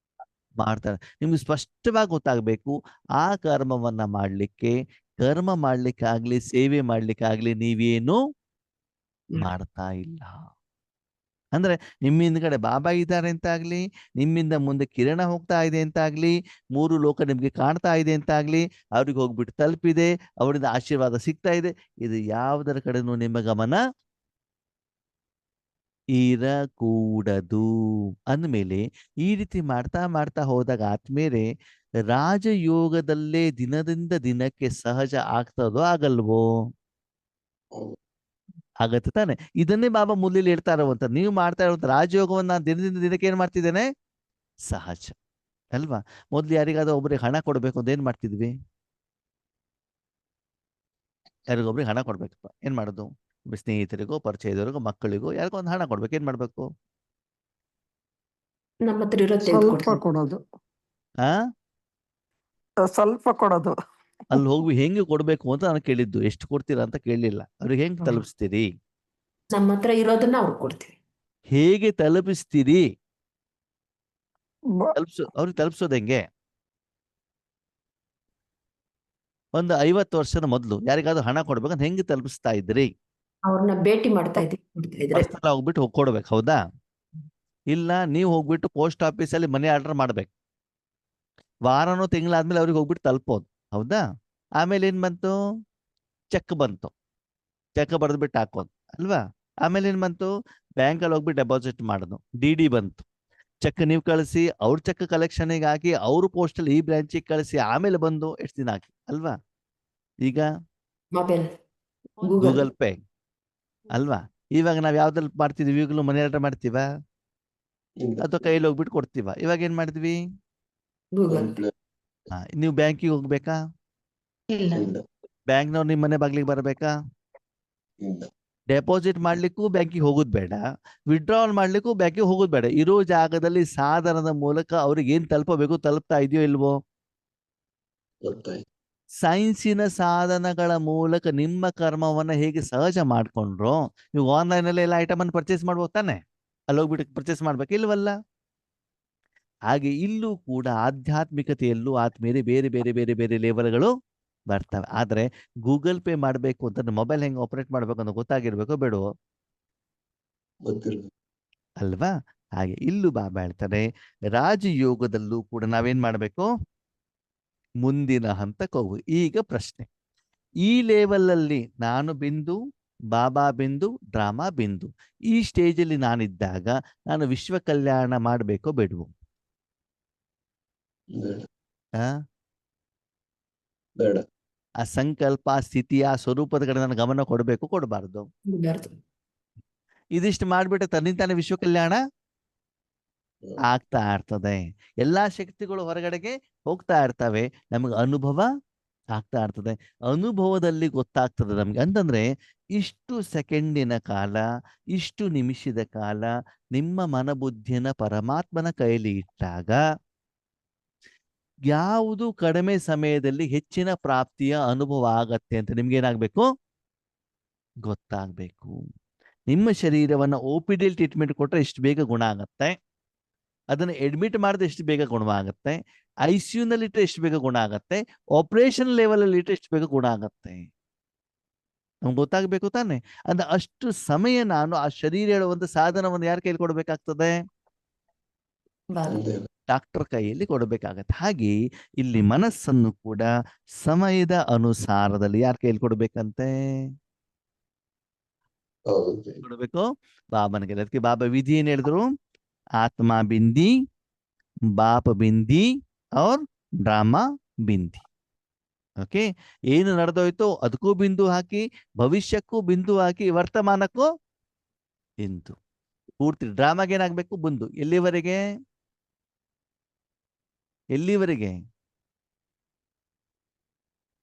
ಮಾಡ್ತಾರೆ. ನಿಮ್ಗೆ ಸ್ಪಷ್ಟವಾಗಿ ಗೊತ್ತಾಗಬೇಕು, ಆ ಕರ್ಮವನ್ನ ಮಾಡ್ಲಿಕ್ಕೆ, ಕರ್ಮ ಮಾಡ್ಲಿಕ್ಕಾಗ್ಲಿ, ಸೇವೆ ಮಾಡ್ಲಿಕ್ಕಾಗ್ಲಿ ನೀವೇನು ಮಾಡ್ತಾ ಇಲ್ಲ. ಅಂದ್ರೆ ನಿಮ್ಮ ಹಿಂದ್ಗಡೆ ಬಾಬಾ ಇದ್ದಾರೆ ಅಂತ ಆಗ್ಲಿ, ನಿಮ್ಮಿಂದ ಮುಂದೆ ಕಿರಣ ಹೋಗ್ತಾ ಇದೆ ಅಂತ ಆಗ್ಲಿ, 3 ಲೋಕ ನಿಮ್ಗೆ ಕಾಣ್ತಾ ಇದೆ ಅಂತ ಆಗ್ಲಿ, ಅವ್ರಿಗೆ ಹೋಗ್ಬಿಟ್ಟು ತಲುಪಿದೆ, ಅವರಿಂದ ಆಶೀರ್ವಾದ ಸಿಗ್ತಾ ಇದೆ, ಇದು ಯಾವುದರ ಕಡೆನೂ ನಿಮ್ಮ ಗಮನ ಇರಕೂಡದು. ಅಂದಮೇಲೆ ಈ ರೀತಿ ಮಾಡ್ತಾ ಹೋದಾಗ ಆದ್ಮೇಲೆ ರಾಜಯೋಗದಲ್ಲೇ ದಿನದಿಂದ ದಿನಕ್ಕೆ ಸಹಜ ಆಗ್ತದೋ ಆಗಲ್ವೋ? ಆಗತ್ತೆ ತಾನೆ. ಇದನ್ನೇ ಬಾಬಾ ಮುರಳಿಲಿ ಹೇಳ್ತಾ ಇರುವಂತ, ನೀವು ಮಾಡ್ತಾ ಇರುವಂತ ರಾಜಯೋಗವನ್ನ ದಿನದಿಂದ ದಿನಕ್ಕೆ ಏನ್ ಮಾಡ್ತಿದ್ದೇನೆ, ಸಹಜ ಅಲ್ವಾ? ಮೊದ್ಲು ಯಾರಿಗಾದ್ರೂ ಒಬ್ಬರಿಗೆ ಹಣ ಕೊಡ್ಬೇಕು ಅಂತ ಏನ್ ಮಾಡ್ತಿದ್ವಿ? ಯಾರಿಗೊಬ್ರಿಗೆ ಹಣ ಕೊಡ್ಬೇಕಪ್ಪ, ಏನ್ ಮಾಡೋದು? ಸ್ನೇಹಿತರಿಗೋ, ಪರಿಚಯದವರಿಗೋ, ಮಕ್ಕಳಿಗೋ, ಯಾರಿಗೋ ಒಂದು ಹಣ ಕೊಡ್ಬೇಕು. ಏನ್ ಮಾಡ್ಬೇಕು? ನಮ್ಮ ಹತ್ರ ಇರುತ್ತೆ ಸ್ವಲ್ಪ ಕೊಡೋದು. ಸ್ವಲ್ಪ ಕೊಡೋದು. ಅಲ್ಲಿ ಹೋಗಿ ಹೆಂಗೆ ಕೊಡ್ಬೇಕು ಅಂತ ನಾನು ಕೇಳಿದ್ದು, ಎಷ್ಟು ಕೊಡ್ತೀರಾ ಅಂತ ಕೇಳಲಿಲ್ಲ. ಅವ್ರಿಗೆ ಹೆಂಗ್ ತಲುಪಿಸ್ತೀರಿ? ನಮ್ಮ ಹತ್ರ ಇರೋದನ್ನ ಅವ್ರಿಗೆ ಕೊಡ್ತೀವಿ. ಹೇಗೆ ತಲುಪಿಸ್ತೀರಿ? ಅವ್ರಿಗೆ ತಲುಪಿಸೋದು ಹೆಂಗೆ? ಒಂದು 50 ವರ್ಷದ ಮೊದಲು ಯಾರಿಗಾದ್ರೂ ಹಣ ಕೊಡ್ಬೇಕಂತ ಹೆಂಗೆ ತಲುಪಿಸ್ತಾ ಇದ್ರಿ? ಅವ್ರನ್ನ ಭೇಟಿ ಮಾಡ್ತಾ ಇದ್ರೆ ಪರ್ಸನಲ್ ಹೋಗ್ಬಿಟ್ಟು ಕೊಡ್ಬೇಕು, ಹೌದಾ? ಇಲ್ಲ ನೀವು ಹೋಗ್ಬಿಟ್ಟು ಪೋಸ್ಟ್ ಆಫೀಸಲ್ಲಿ ಮನಿ ಆರ್ಡರ್ ಮಾಡ್ಬೇಕು. ವಾರನೋ ತಿಂಗಳಾದ್ಮೇಲೆ ಅವ್ರಿಗೆ ಹೋಗ್ಬಿಟ್ಟು ತಲುಪೋದು, ಹೌದಾ? ಆಮೇಲೆ ಏನ್ ಬಂತು? ಚೆಕ್ ಬಂತು, ಚೆಕ್ ಬರೆದ್ಬಿಟ್ಟು ಹಾಕೋದು, ಅಲ್ವಾ? ಆಮೇಲೆ ಏನ್ ಬಂತು? ಬ್ಯಾಂಕಲ್ಲಿ ಹೋಗ್ಬಿಟ್ಟು ಡೆಪಾಸಿಟ್ ಮಾಡೋದು, ಡಿ ಬಂತು. ಚೆಕ್ ನೀವು ಕಳಿಸಿ, ಅವ್ರ ಚೆಕ್ ಕಲೆಕ್ಷನ್ಗೆ ಹಾಕಿ, ಅವ್ರ ಪೋಸ್ಟಲ್ಲಿ ಈ ಬ್ರಾಂಚಿಗೆ ಕಳಿಸಿ, ಆಮೇಲೆ ಬಂದು ಎಷ್ಟು ದಿನ ಹಾಕಿ, ಅಲ್ವಾ? ಈಗ ಮೊಬೈಲ್ ಗೂಗಲ್ ಪೇ, ಅಲ್ವಾ? ಇವಾಗ ನಾವ್ ಯಾವ್ದ್ರಲ್ಲಿ ಮಾಡ್ತಿದ್ವಿ? ಈಗಲೂ ಮನಿ ಆರ್ಡರ್ ಮಾಡ್ತೀವ ಅಥವಾ ಕೈಯಲ್ಲಿ ಹೋಗ್ಬಿಟ್ಟು ಕೊಡ್ತೀವ? ಇವಾಗ ಏನ್ ಮಾಡಿದ್ವಿ? ಗೂಗಲ್ ನೀವು ಬ್ಯಾಂಕಿಗೆ ಹೋಗ್ಬೇಕಾ? ಇಲ್ಲ. ಬ್ಯಾಂಕ್ನವ್ರು ನಿಮ್ಮ ಮನೆ ಬಾಗ್ಲಿಗೆ ಬರ್ಬೇಕಾ? ಡೆಪಾಸಿಟ್ ಮಾಡ್ಲಿಕ್ಕೂ ಬ್ಯಾಂಕಿಗೆ ಹೋಗೋದು ಬೇಡ, ವಿಡ್ರಾವಲ್ ಮಾಡ್ಲಿಕ್ಕೂ ಬ್ಯಾಂಕಿಗೆ ಹೋಗೋದು ಬೇಡ. ಇರೋ ಜಾಗದಲ್ಲಿ ಸಾಧನದ ಮೂಲಕ ಅವ್ರಿಗೆ ಏನ್ ತಲುಪಬೇಕು ತಲುಪ್ತಾ ಇದೆಯೋ ಇಲ್ವೋ? ಸೈನ್ಸಿನ ಸಾಧನಗಳ ಮೂಲಕ ನಿಮ್ಮ ಕರ್ಮವನ್ನ ಹೇಗೆ ಸಹಜ ಮಾಡ್ಕೊಂಡ್ರು, ನೀವು ಆನ್ಲೈನ್ ಅಲ್ಲಿ ಎಲ್ಲ ಐಟಮ್ ಅನ್ನು ಪರ್ಚೇಸ್ ಮಾಡ್ಬೋದು ತಾನೆ? ಅಲ್ಲಿ ಹೋಗ್ಬಿಟ್ಟು ಪರ್ಚೇಸ್ ಮಾಡ್ಬೇಕು, ಇಲ್ವಲ್ಲ? ಹಾಗೆ ಇಲ್ಲೂ ಕೂಡ ಆಧ್ಯಾತ್ಮಿಕತೆಯಲ್ಲೂ ಆದ್ಮೇಲೆ ಬೇರೆ ಬೇರೆ ಬೇರೆ ಬೇರೆ ಲೆವೆಲ್ಗಳು ಬರ್ತವೆ. ಆದ್ರೆ ಗೂಗಲ್ ಪೇ ಮಾಡ್ಬೇಕು ಅಂತಂದ್ರೆ ಮೊಬೈಲ್ ಹೆಂಗೆ ಆಪರೇಟ್ ಮಾಡ್ಬೇಕು ಅಂತ ಗೊತ್ತಾಗಿರ್ಬೇಕೋ ಬೇಡವೋ? ಅಲ್ವಾ? ಹಾಗೆ ಇಲ್ಲೂ ಬಾಬಾ ಹೇಳ್ತಾರೆ, ರಾಜಯೋಗದಲ್ಲೂ ಕೂಡ ನಾವೇನ್ ಮಾಡ್ಬೇಕು? ಮುಂದಿನ ಹಂತಕ್ಕೆ ಹೋಗು. ಈಗ ಪ್ರಶ್ನೆ, ಈ ಲೆವೆಲ್ ಅಲ್ಲಿ ನಾನು ಬಿಂದು, ಬಾಬಾ ಬಿಂದು, ಡ್ರಾಮಾ ಬಿಂದು, ಈ ಸ್ಟೇಜ್ ಅಲ್ಲಿ ನಾನಿದ್ದಾಗ ನಾನು ವಿಶ್ವ ಕಲ್ಯಾಣ ಮಾಡ್ಬೇಕೋ ಬೇಡವೋ? ಆ ಸಂಕಲ್ಪ, ಸ್ಥಿತಿಯ ಸ್ವರೂಪದ ಕಡೆ ನಾನು ಗಮನ ಕೊಡಬೇಕು, ಕೊಡಬಾರ್ದು? ಇದಿಷ್ಟು ಮಾಡ್ಬಿಟ್ಟೆ ತನ್ನಿಂತಾನೆ ವಿಶ್ವ ಕಲ್ಯಾಣ ಆಗ್ತಾ ಇರ್ತದೆ. ಎಲ್ಲಾ ಶಕ್ತಿಗಳು ಹೊರಗಡೆಗೆ ಹೋಗ್ತಾ ಇರ್ತವೆ, ನಮಗೆ ಅನುಭವ ಆಗ್ತಾ ಇರ್ತದೆ. ಅನುಭವದಲ್ಲಿ ಗೊತ್ತಾಗ್ತದೆ ನಮ್ಗೆ. ಅಂತಂದ್ರೆ ಇಷ್ಟು ಸೆಕೆಂಡಿನ ಕಾಲ, ಇಷ್ಟು ನಿಮಿಷದ ಕಾಲ ನಿಮ್ಮ ಮನಬುದ್ಧಿಯನ್ನ ಪರಮಾತ್ಮನ ಕೈಯಲ್ಲಿ ಇಟ್ಟಾಗ ಯಾವುದು ಕಡಿಮೆ ಸಮಯದಲ್ಲಿ ಹೆಚ್ಚಿನ ಪ್ರಾಪ್ತಿಯ ಅನುಭವ ಆಗತ್ತೆ ಅಂತ ನಿಮ್ಗೇನಾಗ್ಬೇಕು? ಗೊತ್ತಾಗ್ಬೇಕು. ನಿಮ್ಮ ಶರೀರವನ್ನ OPD ಟ್ರೀಟ್ಮೆಂಟ್ ಕೊಟ್ರೆ ಎಷ್ಟು ಬೇಗ ಗುಣ ಆಗತ್ತೆ, ಅದನ್ನು ಅಡ್ಮಿಟ್ ಮಾಡಿದ್ರೆ ಎಷ್ಟು ಬೇಗ ಗುಣವಾಗತ್ತೆ, ICU ನಲ್ಲಿ ಇಟ್ಟರೆ ಎಷ್ಟು ಬೇಗ ಗುಣ ಆಗತ್ತೆ, ಆಪರೇಷನ್ ಲೆವೆಲ್ ಅಲ್ಲಿ ಇಟ್ಟರೆ ಎಷ್ಟು ಬೇಗ ಗುಣ ಆಗತ್ತೆ, ನಮ್ಗೆ ಗೊತ್ತಾಗ್ಬೇಕು ತಾನೆ? ಅಂದ್ರೆ ಅಷ್ಟು ಸಮಯ ನಾನು ಆ ಶರೀರ ಹೇಳುವಂತ ಸಾಧನವನ್ನು ಯಾರ ಕೈಯಲ್ಲಿ ಕೊಡ್ಬೇಕಾಗ್ತದೆ? ಡಾಕ್ಟರ್ ಕೈಯಲ್ಲಿ ಕೊಡಬೇಕಾಗತ್ತೆ. ಹಾಗೆ ಇಲ್ಲಿ ಮನಸ್ಸನ್ನು ಕೂಡ ಸಮಯದ ಅನುಸಾರದಲ್ಲಿ ಯಾರ ಕೈಯಲ್ಲಿ ಕೊಡ್ಬೇಕಂತೆ? ಕೊಡಬೇಕು ಬಾಬನಿಗೆ. ಅದಕ್ಕೆ ಬಾಬಾ ವಿಧಿ ಏನ್ ಹೇಳಿದ್ರು? ಆತ್ಮ ಬಿಂದಿ, ಬಾಪ ಬಿಂದಿ और ಡ್ರಾಮಾ ಬಿಂದಿ. ಓಕೆ, ಏನು ನಡೆದೋಯ್ತು ಅದಕ್ಕೂ ಬಿಂದು ಹಾಕಿ, ಭವಿಷ್ಯಕ್ಕೂ ಬಿಂದು ಹಾಕಿ, ವರ್ತಮಾನಕ್ಕೂ ಬಿಂದು. ಪೂರ್ತಿ ಡ್ರಾಮಾಗೆ ಏನಾಗ್ಬೇಕು? ಬಿಂದು. ಎಲ್ಲಿವರೆಗೆ? ಎಲ್ಲಿವರೆಗೆ?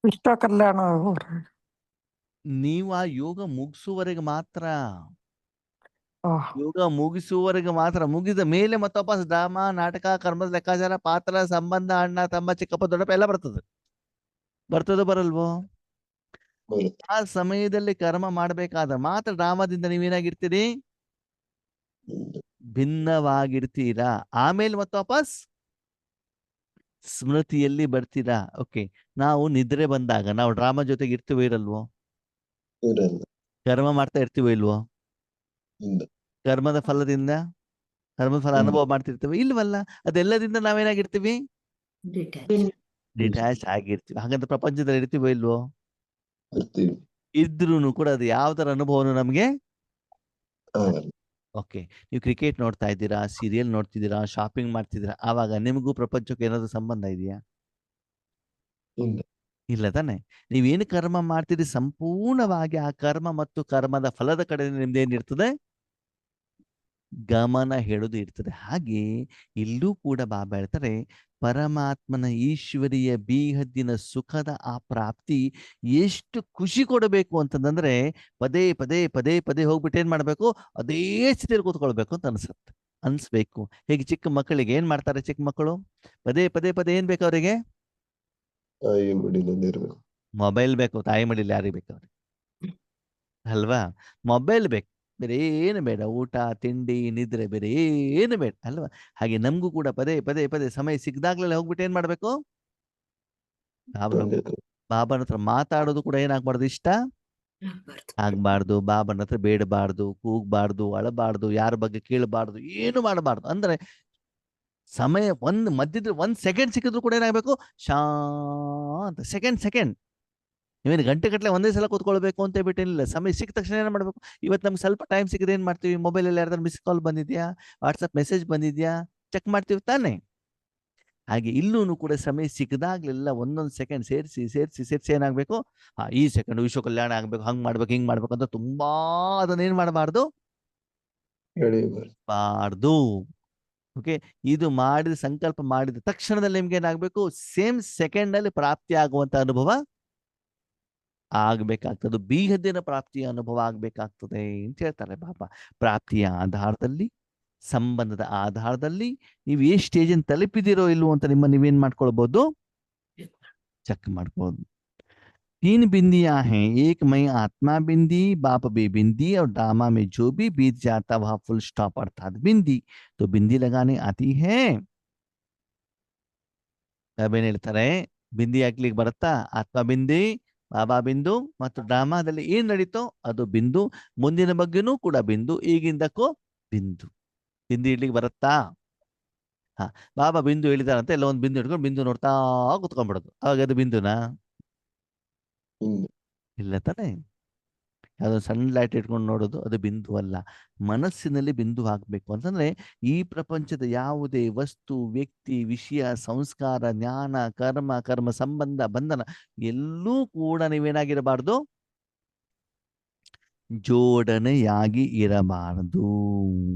ವಿಶ್ವ ಕಲ್ಯಾಣ. ನೀವು ಆ ಯೋಗ ಮುಗಿಸುವವರೆಗೆ ಮಾತ್ರ. ಯೋಗ ಮುಗಿಸುವವರೆಗೆ ಮಾತ್ರ. ಮುಗಿದ ಮೇಲೆ ಮತ್ತೆ ವಾಪಸ್ ಡ್ರಾಮಾ, ನಾಟಕ, ಕರ್ಮದ ಲೆಕ್ಕಾಚಾರ, ಪಾತ್ರ, ಸಂಬಂಧ, ಅಣ್ಣ ತಮ್ಮ, ಚಿಕ್ಕಪ್ಪ ದೊಡ್ಡಪ್ಪ ಎಲ್ಲ ಬರ್ತದೆ. ಬರ್ತದೋ ಬರಲ್ವೋ? ಆ ಸಮಯದಲ್ಲಿ ಕರ್ಮ ಮಾಡ್ಬೇಕಾದ್ರೆ ಮಾತ್ರ ಡ್ರಾಮಾದಿಂದ ನೀವೇನಾಗಿರ್ತೀರಿ? ಭಿನ್ನವಾಗಿರ್ತೀರಾ. ಆಮೇಲೆ ಮತ್ತೆ ವಾಪಸ್ ಸ್ಮೃತಿಯಲ್ಲಿ ಬರ್ತೀರಾ. ಓಕೆ, ನಾವು ನಿದ್ರೆ ಬಂದಾಗ ನಾವು ಡ್ರಾಮಾ ಜೊತೆಗೆ ಇರ್ತೀವೋ ಇರಲ್ವೋ? ಕರ್ಮ ಮಾಡ್ತಾ ಇರ್ತೀವೋ ಇಲ್ವೋ? ಕರ್ಮದ ಫಲದಿಂದ ಕರ್ಮದ ಫಲ ಅನುಭವ ಮಾಡ್ತಿರ್ತೀವಿ ಇಲ್ವಲ್ಲ? ಅದೆಲ್ಲದಿಂದ ನಾವೇನಾಗಿರ್ತೀವಿ? ಡಿಟ್ಯಾಚ್ ಆಗಿರ್ತೀವಿ. ಹಾಗಂತ ಪ್ರಪಂಚದಲ್ಲಿ ಇರ್ತೀವೋ ಇಲ್ವೋ? ಇದ್ರೂ ಕೂಡ ಅದು ಯಾವ್ದರ ಅನುಭವನು ನಮ್ಗೆ. ಓಕೆ, ನೀವು ಕ್ರಿಕೆಟ್ ನೋಡ್ತಾ ಇದ್ದೀರಾ, ಸೀರಿಯಲ್ ನೋಡ್ತಿದ್ದೀರಾ, ಶಾಪಿಂಗ್ ಮಾಡ್ತಿದ್ದೀರಾ, ಆವಾಗ ನಿಮಗೂ ಪ್ರಪಂಚಕ್ಕೆ ಏನಾದ್ರು ಸಂಬಂಧ ಇದೆಯಾ? ಇಲ್ಲ ತಾನೆ? ನೀವೇನು ಕರ್ಮ ಮಾಡ್ತೀರಿ ಸಂಪೂರ್ಣವಾಗಿ ಆ ಕರ್ಮ ಮತ್ತು ಕರ್ಮದ ಫಲದ ಕಡೆ ನಿಮ್ದೇನಿರ್ತದೆ? ಗಮನ ಹೇಳೋದು ಇರ್ತದೆ. ಹಾಗೆ ಇಲ್ಲೂ ಕೂಡ ಬಾಬಾ ಹೇಳ್ತಾರೆ, ಪರಮಾತ್ಮನ ಈಶ್ವರಿಯ ಬೀಹದ್ದಿನ ಸುಖದ ಆ ಪ್ರಾಪ್ತಿ ಎಷ್ಟು ಖುಷಿ ಕೊಡಬೇಕು ಅಂತಂದ್ರೆ ಪದೇ ಪದೇ ಪದೇ ಪದೇ ಹೋಗ್ಬಿಟ್ಟು ಏನ್ ಮಾಡ್ಬೇಕು? ಅದೇ ಸ್ಥಿತಿಯಲ್ಲಿ ಕೂತ್ಕೊಳ್ಬೇಕು ಅಂತ ಅನ್ಸ್ಬೇಕು. ಹೇಗೆ ಚಿಕ್ಕ ಮಕ್ಕಳಿಗೆ ಏನ್ ಮಾಡ್ತಾರೆ? ಚಿಕ್ಕ ಮಕ್ಕಳು ಪದೇ ಪದೇ ಪದೇ ಏನ್ ಬೇಕು ಅವರಿಗೆ? ಮೊಬೈಲ್ ಬೇಕು. ತಾಯಿ ಮಡಿಲಿ ಯಾರಿಗೆ ಬೇಕು ಅವ್ರಿಗೆ? ಅಲ್ವಾ? ಮೊಬೈಲ್ ಬೇಕು. ಬೇರೆ ಏನು ಬೇಡ, ಊಟ ತಿಂಡಿ ನಿದ್ರೆ ಬೇರೆ ಏನು ಬೇಡ ಅಲ್ವಾ. ಹಾಗೆ ನಮಗೂ ಕೂಡ ಪದೇ ಪದೇ ಪದೇ ಸಮಯ ಸಿಕ್ಕಿದಾಗ್ಲೆಲ್ಲ ಹೋಗ್ಬಿಟ್ಟು ಏನ್ ಮಾಡ್ಬೇಕು, ತಂದೆ ಹತ್ರ ಬಾಬನ ಹತ್ರ ಮಾತಾಡೋದು ಕೂಡ ಏನಾಗ್ಬಾರ್ದು, ಇಷ್ಟ ಆಗ್ಬಾರ್ದು. ಆಗ್ಬಾರ್ದು, ಬಾಬನ ಹತ್ರ ಬೇಡಬಾರ್ದು, ಕೂಗ್ಬಾರ್ದು, ಅಳಬಾರ್ದು, ಯಾರ ಬಗ್ಗೆ ಕೇಳಬಾರ್ದು, ಏನು ಮಾಡಬಾರ್ದು. ಅಂದ್ರೆ ಸಮಯ ಒಂದ್ ಮಧ್ಯದ 1 ಸೆಕೆಂಡ್ ಸಿಕ್ಕಿದ್ರು ಕೂಡ ಏನಾಗಬೇಕು, ಶಾಂತ ಸೆಕೆಂಡ್. ನೀವೇನು ಗಂಟೆ ಒಂದೇ ಸಲ ಕೂತ್ಕೊಳ್ಬೇಕು ಅಂತ ಬಿಟ್ಟೇನಿಲ್ಲ. ಸಮಯ ಸಿಕ್ಕ ತಕ್ಷಣ ಏನ್ ಮಾಡ್ಬೇಕು, ಇವತ್ತು ನಮ್ಗೆ ಸ್ವಲ್ಪ ಟೈಮ್ ಸಿಕ್ಕಿದ್ರೆ ಏನ್ ಮಾಡ್ತೀವಿ, ಮೊಬೈಲಲ್ಲಿ ಯಾರ್ದಾರು ಮಿಸ್ ಕಾಲ್ ಬಂದಿದ್ಯಾ, ವಾಟ್ಸಪ್ ಮೆಸೇಜ್ ಬಂದಿದ್ಯಾ, ಚೆಕ್ ಮಾಡ್ತೀವಿ ತಾನೆ. ಹಾಗೆ ಇಲ್ಲೂ ಕೂಡ ಸಮಯ ಸಿಕ್ಕದಾಗ್ಲೆಲ್ಲ ಒಂದೊಂದು ಸೆಕೆಂಡ್ ಸೇರಿಸಿ ಏನಾಗಬೇಕು, ಈ ಸೆಕೆಂಡ್ ವಿಶ್ವ ಕಲ್ಯಾಣ ಆಗ್ಬೇಕು, ಹಂಗ್ ಮಾಡ್ಬೇಕು ಹಿಂಗ್ ಮಾಡ್ಬೇಕು ಅಂತ ತುಂಬಾ ಅದನ್ನೇನ್ ಮಾಡಬಾರ್ದು, ಬಾರ್ದು. ಓಕೆ, ಇದು ಮಾಡಿದ ಸಂಕಲ್ಪ ಮಾಡಿದ ತಕ್ಷಣದಲ್ಲಿ ನಿಮ್ಗೆ ಏನಾಗಬೇಕು, ಸೇಮ್ ಸೆಕೆಂಡ್ ಅಲ್ಲಿ ಪ್ರಾಪ್ತಿ ಆಗುವಂತ ಅನುಭವ ಆಗ್ಬೇಕಾಗ್ತದೆ, ಬೀಹದ್ದಿನ ಪ್ರಾಪ್ತಿಯ ಅನುಭವ ಆಗ್ಬೇಕಾಗ್ತದೆ ಅಂತ ಹೇಳ್ತಾರೆ ಬಾಬಾ. ಪ್ರಾಪ್ತಿಯ ಆಧಾರದಲ್ಲಿ, ಸಂಬಂಧದ ಆಧಾರದಲ್ಲಿ ನೀವು ఏ ಸ್ಟೇಜ್ ಅನ್ನು ತಲುಪಿದಿರೋ ಇಲ್ವೋ ಅಂತ ನೀವೇನ್ ಮಾಡ್ಕೊಳ್ಬಹುದು, ಚೆಕ್ ಮಾಡ್ಬೋದು. 3 बिंदियां हैं, एक मैं आत्मा बिंदी, बाप भी बिंदी और ड्रामा में जो भी बीत जाता वह फुल स्टॉप अर्थात बिंदी. तो बिंदी लगाने आती है. ಏನ್ ಹೇಳ್ತಾರೆ, ಬಿಂದಿ ಹಾಕ್ಲಿಕ್ಕೆ ಬರುತ್ತಾ, ಆತ್ಮ ಬಿಂದಿ, ಬಾಬಾ ಬಿಂದು ಮತ್ತು ಡ್ರಾಮಾದಲ್ಲಿ ಏನ್ ನಡೀತೋ ಅದು ಬಿಂದು, ಮುಂದಿನ ಬಗ್ಗೆನೂ ಕೂಡ ಬಿಂದು, ಈಗಿಂದಕ್ಕೂ ಬಿಂದು. ಬಿಂದು ಇಡ್ಲಿಕ್ಕೆ ಬರುತ್ತಾ, ಹಾ ಬಾಬಾ ಬಿಂದು ಹೇಳಿದಾರಂತ ಎಲ್ಲ ಒಂದು ಬಿಂದು ಇಟ್ಕೊಂಡು ಬಿಂದು ನೋಡ್ತಾ ಕುತ್ಕೊಂಡ್ಬಿಡೋದು, ಅವಾಗ ಅದು ಬಿಂದುನಾ, ಇಲ್ಲ ತಾನೆ. ಯಾವ್ದೋ ಸಣ್ಣ ಲೈಟ್ ಇಟ್ಕೊಂಡು ನೋಡೋದು ಅದು ಬಿಂದು ಅಲ್ಲ. ಮನಸ್ಸಿನಲ್ಲಿ ಬಿಂದು ಹಾಕ್ಬೇಕು ಅಂತಂದ್ರೆ ಈ ಪ್ರಪಂಚದ ಯಾವುದೇ ವಸ್ತು, ವ್ಯಕ್ತಿ, ವಿಷಯ, ಸಂಸ್ಕಾರ, ಜ್ಞಾನ, ಕರ್ಮ ಸಂಬಂಧ, ಬಂಧನ ಎಲ್ಲೂ ಕೂಡ ನೀವೇನಾಗಿರಬಾರ್ದು, ಜೋಡಣೆಯಾಗಿ ಇರಬಾರದು.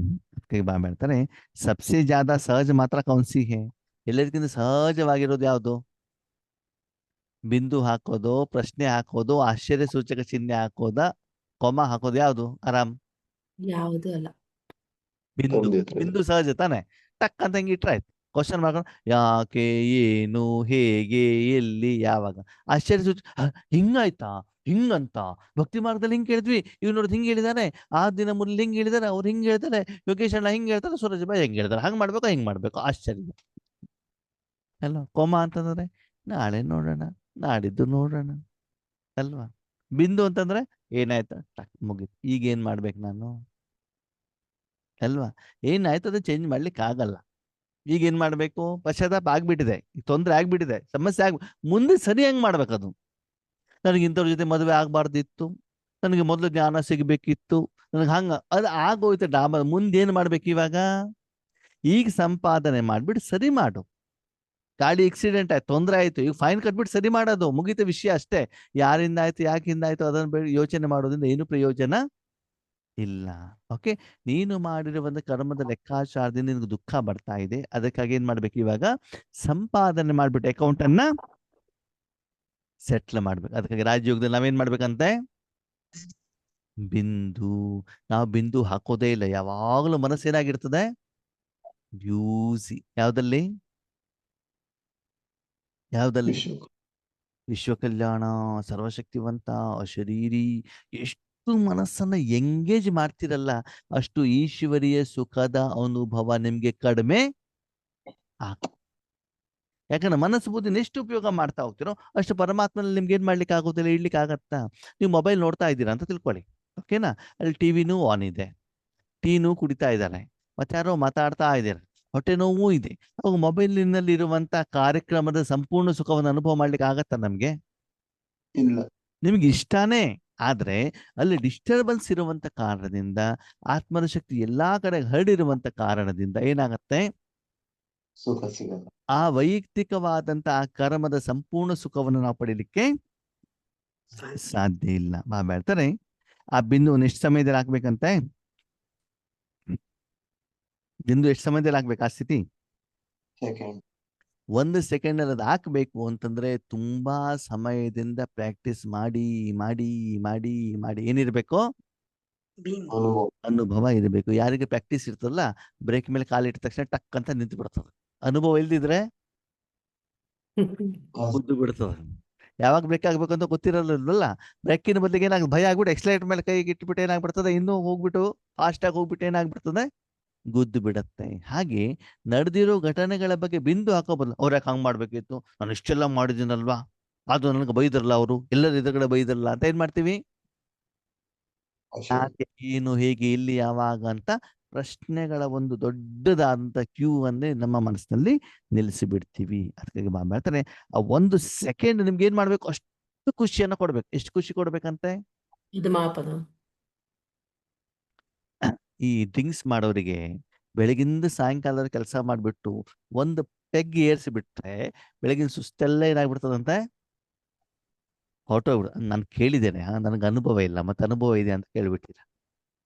ಬಾಬಾ ಹೇಳ್ತಾರೆ ಸಬ್ಸೆ ಜಾದ ಸಹಜ ಮಾತ್ರ ಕೌನ್ಸಿ ಹೇ, ಎಲ್ಲರಿಗಿಂತ ಸಹಜವಾಗಿರೋದು ಯಾವುದು, ಬಿಂದು ಹಾಕೋದು, ಪ್ರಶ್ನೆ ಹಾಕೋದು, ಆಶ್ಚರ್ಯ ಸೂಚಕ ಚಿಹ್ನೆ ಹಾಕೋದ, ಕೊಮ ಹಾಕೋದು ಯಾವುದು ಆರಾಮ್, ಯಾವುದು ಅಲ್ಲ. ಬಿಂದು ಸಹಜ ತಾನೆ. ಟಕ್ ಅಂತ ಹಿಂಗೆ ಇಟ್ರಾಯ್ತು, ಕ್ವಶನ್ ಮಾಡ್ಕೊಂಡು ಯಾಕೆ, ಏನು, ಹೇಗೆ, ಎಲ್ಲಿ, ಯಾವಾಗ, ಆಶ್ಚರ್ಯ ಸೂಚಕ ಹಿಂಗಾಯ್ತಾ, ಹಿಂಗಂತ ಭಕ್ತಿ ಮಾರ್ಗದಲ್ಲಿ ಹಿಂಗ್ ಕೇಳಿದ್ವಿ, ಇವ್ ನೋಡಿದ್ ಹಿಂಗ್ ಹೇಳಿದಾರೆ, ಆ ದಿನ ಮುರಳಿ ಹಿಂಗ್ ಹೇಳಿದಾರೆ, ಅವ್ರು ಹಿಂಗ್ ಹೇಳ್ತಾರೆ, ಯೋಗೇಶ್ ಅಣ್ಣ ಹಿಂಗ್ ಹೇಳ್ತಾರೆ, ಸೂರಜ್ ಬಾಯ್ ಹೆಂಗ್ ಹೇಳ್ತಾರೆ, ಹಂಗ್ ಮಾಡ್ಬೇಕು ಹಿಂಗ್ ಮಾಡ್ಬೇಕು, ಆಶ್ಚರ್ಯ ಅಲ್ಲ. ಕೋಮ ಅಂತಂದ್ರೆ ನಾಳೆ ನೋಡೋಣ, ನಾಡಿದ್ದು ನೋಡೋಣ ಅಲ್ವಾ. ಬಿಂದು ಅಂತಂದ್ರೆ ಏನಾಯ್ತು, ಟಕ್ ಮುಗೀತು, ಈಗ ಏನ್ ಮಾಡ್ಬೇಕು ನಾನು ಅಲ್ವಾ. ಏನಾಯ್ತು ಅದು ಚೇಂಜ್ ಮಾಡ್ಲಿಕ್ಕೆ ಆಗಲ್ಲ. ಈಗ ಏನ್ ಮಾಡ್ಬೇಕು, ಪಶ್ಚಾತ್ತಾಪ ಆಗ್ಬಿಟ್ಟಿದೆ, ತೊಂದರೆ ಆಗ್ಬಿಟ್ಟಿದೆ, ಸಮಸ್ಯೆ ಮುಂದೆ ಸರಿ ಹೆಂಗ್ ಮಾಡ್ಬೇಕದು. ನನಗೆ ಇಂಥವ್ರ ಜೊತೆ ಮದುವೆ ಆಗ್ಬಾರ್ದಿತ್ತು, ನನಗೆ ಮೊದಲು ಜ್ಞಾನ ಸಿಗ್ಬೇಕಿತ್ತು, ನನಗೆ ಹಂಗ ಅದು ಆಗೋಯ್ತು ಡಾಬ. ಮುಂದೇನ್ ಮಾಡ್ಬೇಕು ಇವಾಗ, ಈಗ ಸಂಪಾದನೆ ಮಾಡ್ಬಿಟ್ಟು ಸರಿ ಮಾಡು. ಗಾಡಿ ಆಕ್ಸಿಡೆಂಟ್ ಆಯ್ತು, ತೊಂದರೆ ಆಯ್ತು, ಈಗ ಫೈನ್ ಕಟ್ಬಿಟ್ಟು ಸರಿ ಮಾಡೋದು, ಮುಗಿತ ವಿಷಯ ಅಷ್ಟೇ. ಯಾರಿಂದ ಆಯ್ತು, ಯಾಕಿಂದ ಆಯ್ತು ಅದನ್ನ ಯೋಚನೆ ಮಾಡೋದ್ರಿಂದ ಏನು ಪ್ರಯೋಜನ ಇಲ್ಲ. ಓಕೆ, ನೀನು ಮಾಡಿರುವಂತ ಕರ್ಮದ ಲೆಕ್ಕಾಚಾರದಿಂದ ನಿನಗೆ ದುಃಖ ಬರ್ತಾ ಇದೆ, ಅದಕ್ಕಾಗಿ ಏನ್ ಮಾಡ್ಬೇಕು ಇವಾಗ, ಸಂಪಾದನೆ ಮಾಡ್ಬಿಟ್ಟು ಅಕೌಂಟ್ ಅನ್ನ ಸೆಟ್ಲ್ ಮಾಡ್ಬೇಕು. ಅದಕ್ಕಾಗಿ ರಾಜಯೋಗದಲ್ಲಿ ನಾವೇನ್ ಮಾಡ್ಬೇಕಂತೆ, ಬಿಂದು. ನಾವು ಬಿಂದು ಹಾಕೋದೇ ಇಲ್ಲ, ಯಾವಾಗಲೂ ಮನಸ್ಸೇನಾಗಿರ್ತದೆ, ಬ್ಯೂಸಿ. ಯಾವ್ದಲ್ಲಿ ವಿಶ್ವ ಕಲ್ಯಾಣ, ಸರ್ವಶಕ್ತಿವಂತ, ಅಶರೀರಿ. ಎಷ್ಟು ಮನಸ್ಸನ್ನ ಎಂಗೇಜ್ ಮಾಡ್ತಿರಲ್ಲ ಅಷ್ಟು ಈಶ್ವರಿಯ ಸುಖದ ಅನುಭವ ನಿಮ್ಗೆ ಕಡಿಮೆ ಆಗ್ತದೆ. ಯಾಕಂದ್ರೆ ಮನಸ್ಸು ಬುದ್ಧಿನ ಎಷ್ಟು ಉಪಯೋಗ ಮಾಡ್ತಾ ಹೋಗ್ತಿರೋ ಅಷ್ಟು ಪರಮಾತ್ಮನಲ್ಲಿ ನಿಮ್ಗೆ ಏನ್ ಮಾಡ್ಲಿಕ್ಕೆ ಆಗೋದಿಲ್ಲ, ಇಡ್ಲಿಕ್ಕೆ ಆಗತ್ತಾ. ನೀವು ಮೊಬೈಲ್ ನೋಡ್ತಾ ಇದ್ದೀರಾ ಅಂತ ತಿಳ್ಕೊಳ್ಳಿ, ಓಕೆನಾ, ಅಲ್ಲಿ ಟಿವಿನೂ ಆನ್ ಇದೆ, ಟೀನೂ ಕುಡಿತಾ ಇದ್ದಾರೆ, ಮತ್ತೆ ಯಾರೋ ಮಾತಾಡ್ತಾ ಇದ್ದಾರೆ, ಹೊಟ್ಟೆ ನೋವು ಇದೆ. ಅವಾಗ ಮೊಬೈಲಿನಲ್ಲಿ ಇರುವಂತ ಕಾರ್ಯಕ್ರಮದ ಸಂಪೂರ್ಣ ಸುಖವನ್ನು ಅನುಭವ ಮಾಡ್ಲಿಕ್ಕೆ ಆಗತ್ತಾ ನಮ್ಗೆ, ಇಲ್ಲ. ನಿಮ್ಗೆ ಇಷ್ಟಾನೇ, ಆದ್ರೆ ಅಲ್ಲಿ ಡಿಸ್ಟರ್ಬೆನ್ಸ್ ಇರುವಂತ ಕಾರಣದಿಂದ, ಆತ್ಮದ ಶಕ್ತಿ ಎಲ್ಲಾ ಕಡೆ ಹರಡಿರುವಂತ ಕಾರಣದಿಂದ ಏನಾಗತ್ತೆ, ಸುಖ ಸಿಗಲ್ಲ. ಆ ವೈಯಕ್ತಿಕವಾದಂತ ಆ ಕರ್ಮದ ಸಂಪೂರ್ಣ ಸುಖವನ್ನು ನಾವು ಪಡೀಲಿಕ್ಕೆ ಸಾಧ್ಯ ಇಲ್ಲ. ಬಾಬಾ ಹೇಳ್ತಾರೆ ಆ ಬಿಂದು ಎಷ್ಟು ಸಮಯದಲ್ಲಿ ಹಾಕ್ಬೇಕಂತೆ, ಬಿಂದು ಎಷ್ಟು ಸಮಯದಲ್ಲಿ ಹಾಕ್ಬೇಕು ಆ ಸ್ಥಿತಿ, 1 ಸೆಕೆಂಡ್ ಅಲ್ಲಿ ಅದು ಹಾಕ್ಬೇಕು ಅಂತಂದ್ರೆ ತುಂಬಾ ಸಮಯದಿಂದ ಪ್ರಾಕ್ಟೀಸ್ ಮಾಡಿ ಮಾಡಿ ಮಾಡಿ ಮಾಡಿ ಏನಿರ್ಬೇಕು, ಅನುಭವ ಇರಬೇಕು. ಯಾರಿಗೆ ಪ್ರಾಕ್ಟೀಸ್ ಇರ್ತದಲ್ಲ, ಬ್ರೇಕ್ ಮೇಲೆ ಕಾಲಿಟ್ಟ ತಕ್ಷಣ ಟಕ್ ಅಂತ ನಿಂತು ಬಿಡ್ತದೆ. ಅನುಭವ ಇಲ್ದಿದ್ರೆ ಮುದ್ದು ಬಿಡ್ತದೆ. ಯಾವಾಗ ಬ್ರೇಕ್ ಆಗ್ಬೇಕು ಅಂತ ಗೊತ್ತಿರಲಿಲ್ವಲ್ಲ. ಬ್ರೇಕಿನ ಬದಲಿಗೆ ಏನಾಗುತ್ತೆ, ಭಯ ಆಗ್ಬಿಟ್ಟು ಎಕ್ಸಲೇಟರ್ ಮೇಲೆ ಕೈ ಇಟ್ಬಿಟ್ಟು ಏನಾಗ್ಬಿಡ್ತದೆ, ಇನ್ನೂ ಹೋಗ್ಬಿಟ್ಟು ಫಾಸ್ಟಾಗಿ ಹೋಗ್ಬಿಟ್ಟು ಏನಾಗ್ಬಿಡ್ತದೆ, ಗುದ್ದು ಬಿಡತ್ತೆ. ಹಾಗೆ ನಡೆದಿರೋ ಘಟನೆಗಳ ಬಗ್ಗೆ ಬಿಂದು ಹಾಕೋ ಬದಲು ಅವ್ರು ಯಾಕೆ ಹಂಗ್ ಮಾಡ್ಬೇಕಿತ್ತು, ನಾನು ಇಷ್ಟೆಲ್ಲ ಮಾಡಿದ್ದೀನಲ್ವಾ, ಅದು ನನಗೆ ಬೈದ್ರಲ್ಲ, ಅವರು ಎಲ್ಲರ ಎದುರುಗಡೆ ಬೈದ್ರಲ್ಲ ಅಂತ ಏನ್ ಮಾಡ್ತೀವಿ, ಯಾಕೆ, ಏನು, ಹೇಗೆ, ಎಲ್ಲಿ, ಯಾವಾಗ ಅಂತ ಪ್ರಶ್ನೆಗಳ ಒಂದು ದೊಡ್ಡದಾದಂತ ಕ್ಯೂ ಅನ್ನೇ ನಮ್ಮ ಮನಸ್ಸಿನಲ್ಲಿ ನಿಲ್ಲಿಸಿ ಬಿಡ್ತೀವಿ. ಅದಕ್ಕಾಗಿ ಬಾಬಾ ಹೇಳ್ತಾರೆ, ಆ 1 ಸೆಕೆಂಡ್ ನಿಮ್ಗೆ ಏನ್ ಮಾಡ್ಬೇಕು, ಅಷ್ಟು ಖುಷಿಯನ್ನ ಕೊಡ್ಬೇಕು. ಎಷ್ಟು ಖುಷಿ ಕೊಡ್ಬೇಕಂತೆ, ಇದು ಮಾಪನ. ಈ ಡ್ರಿಂಕ್ಸ್ ಮಾಡೋರಿಗೆ ಬೆಳಗಿಂದ ಸಾಯಂಕಾಲ ಕೆಲಸ ಮಾಡ್ಬಿಟ್ಟು ಒಂದು ಪೆಗ್ ಏರ್ಸಿ ಬಿಟ್ರೆ ಬೆಳಗಿನ ಸುಸ್ತೆಲ್ಲ ಏನಾಗ್ಬಿಡ್ತದಂತೆ, ಹೊರಟೋಗ್ಬಿಡು. ನಾನು ಕೇಳಿದ್ದೇನೆ, ನನಗೆ ಅನುಭವ ಇಲ್ಲ, ಮತ್ತೆ ಅನುಭವ ಇದೆ ಅಂತ ಕೇಳ್ಬಿಟ್ಟಿರ.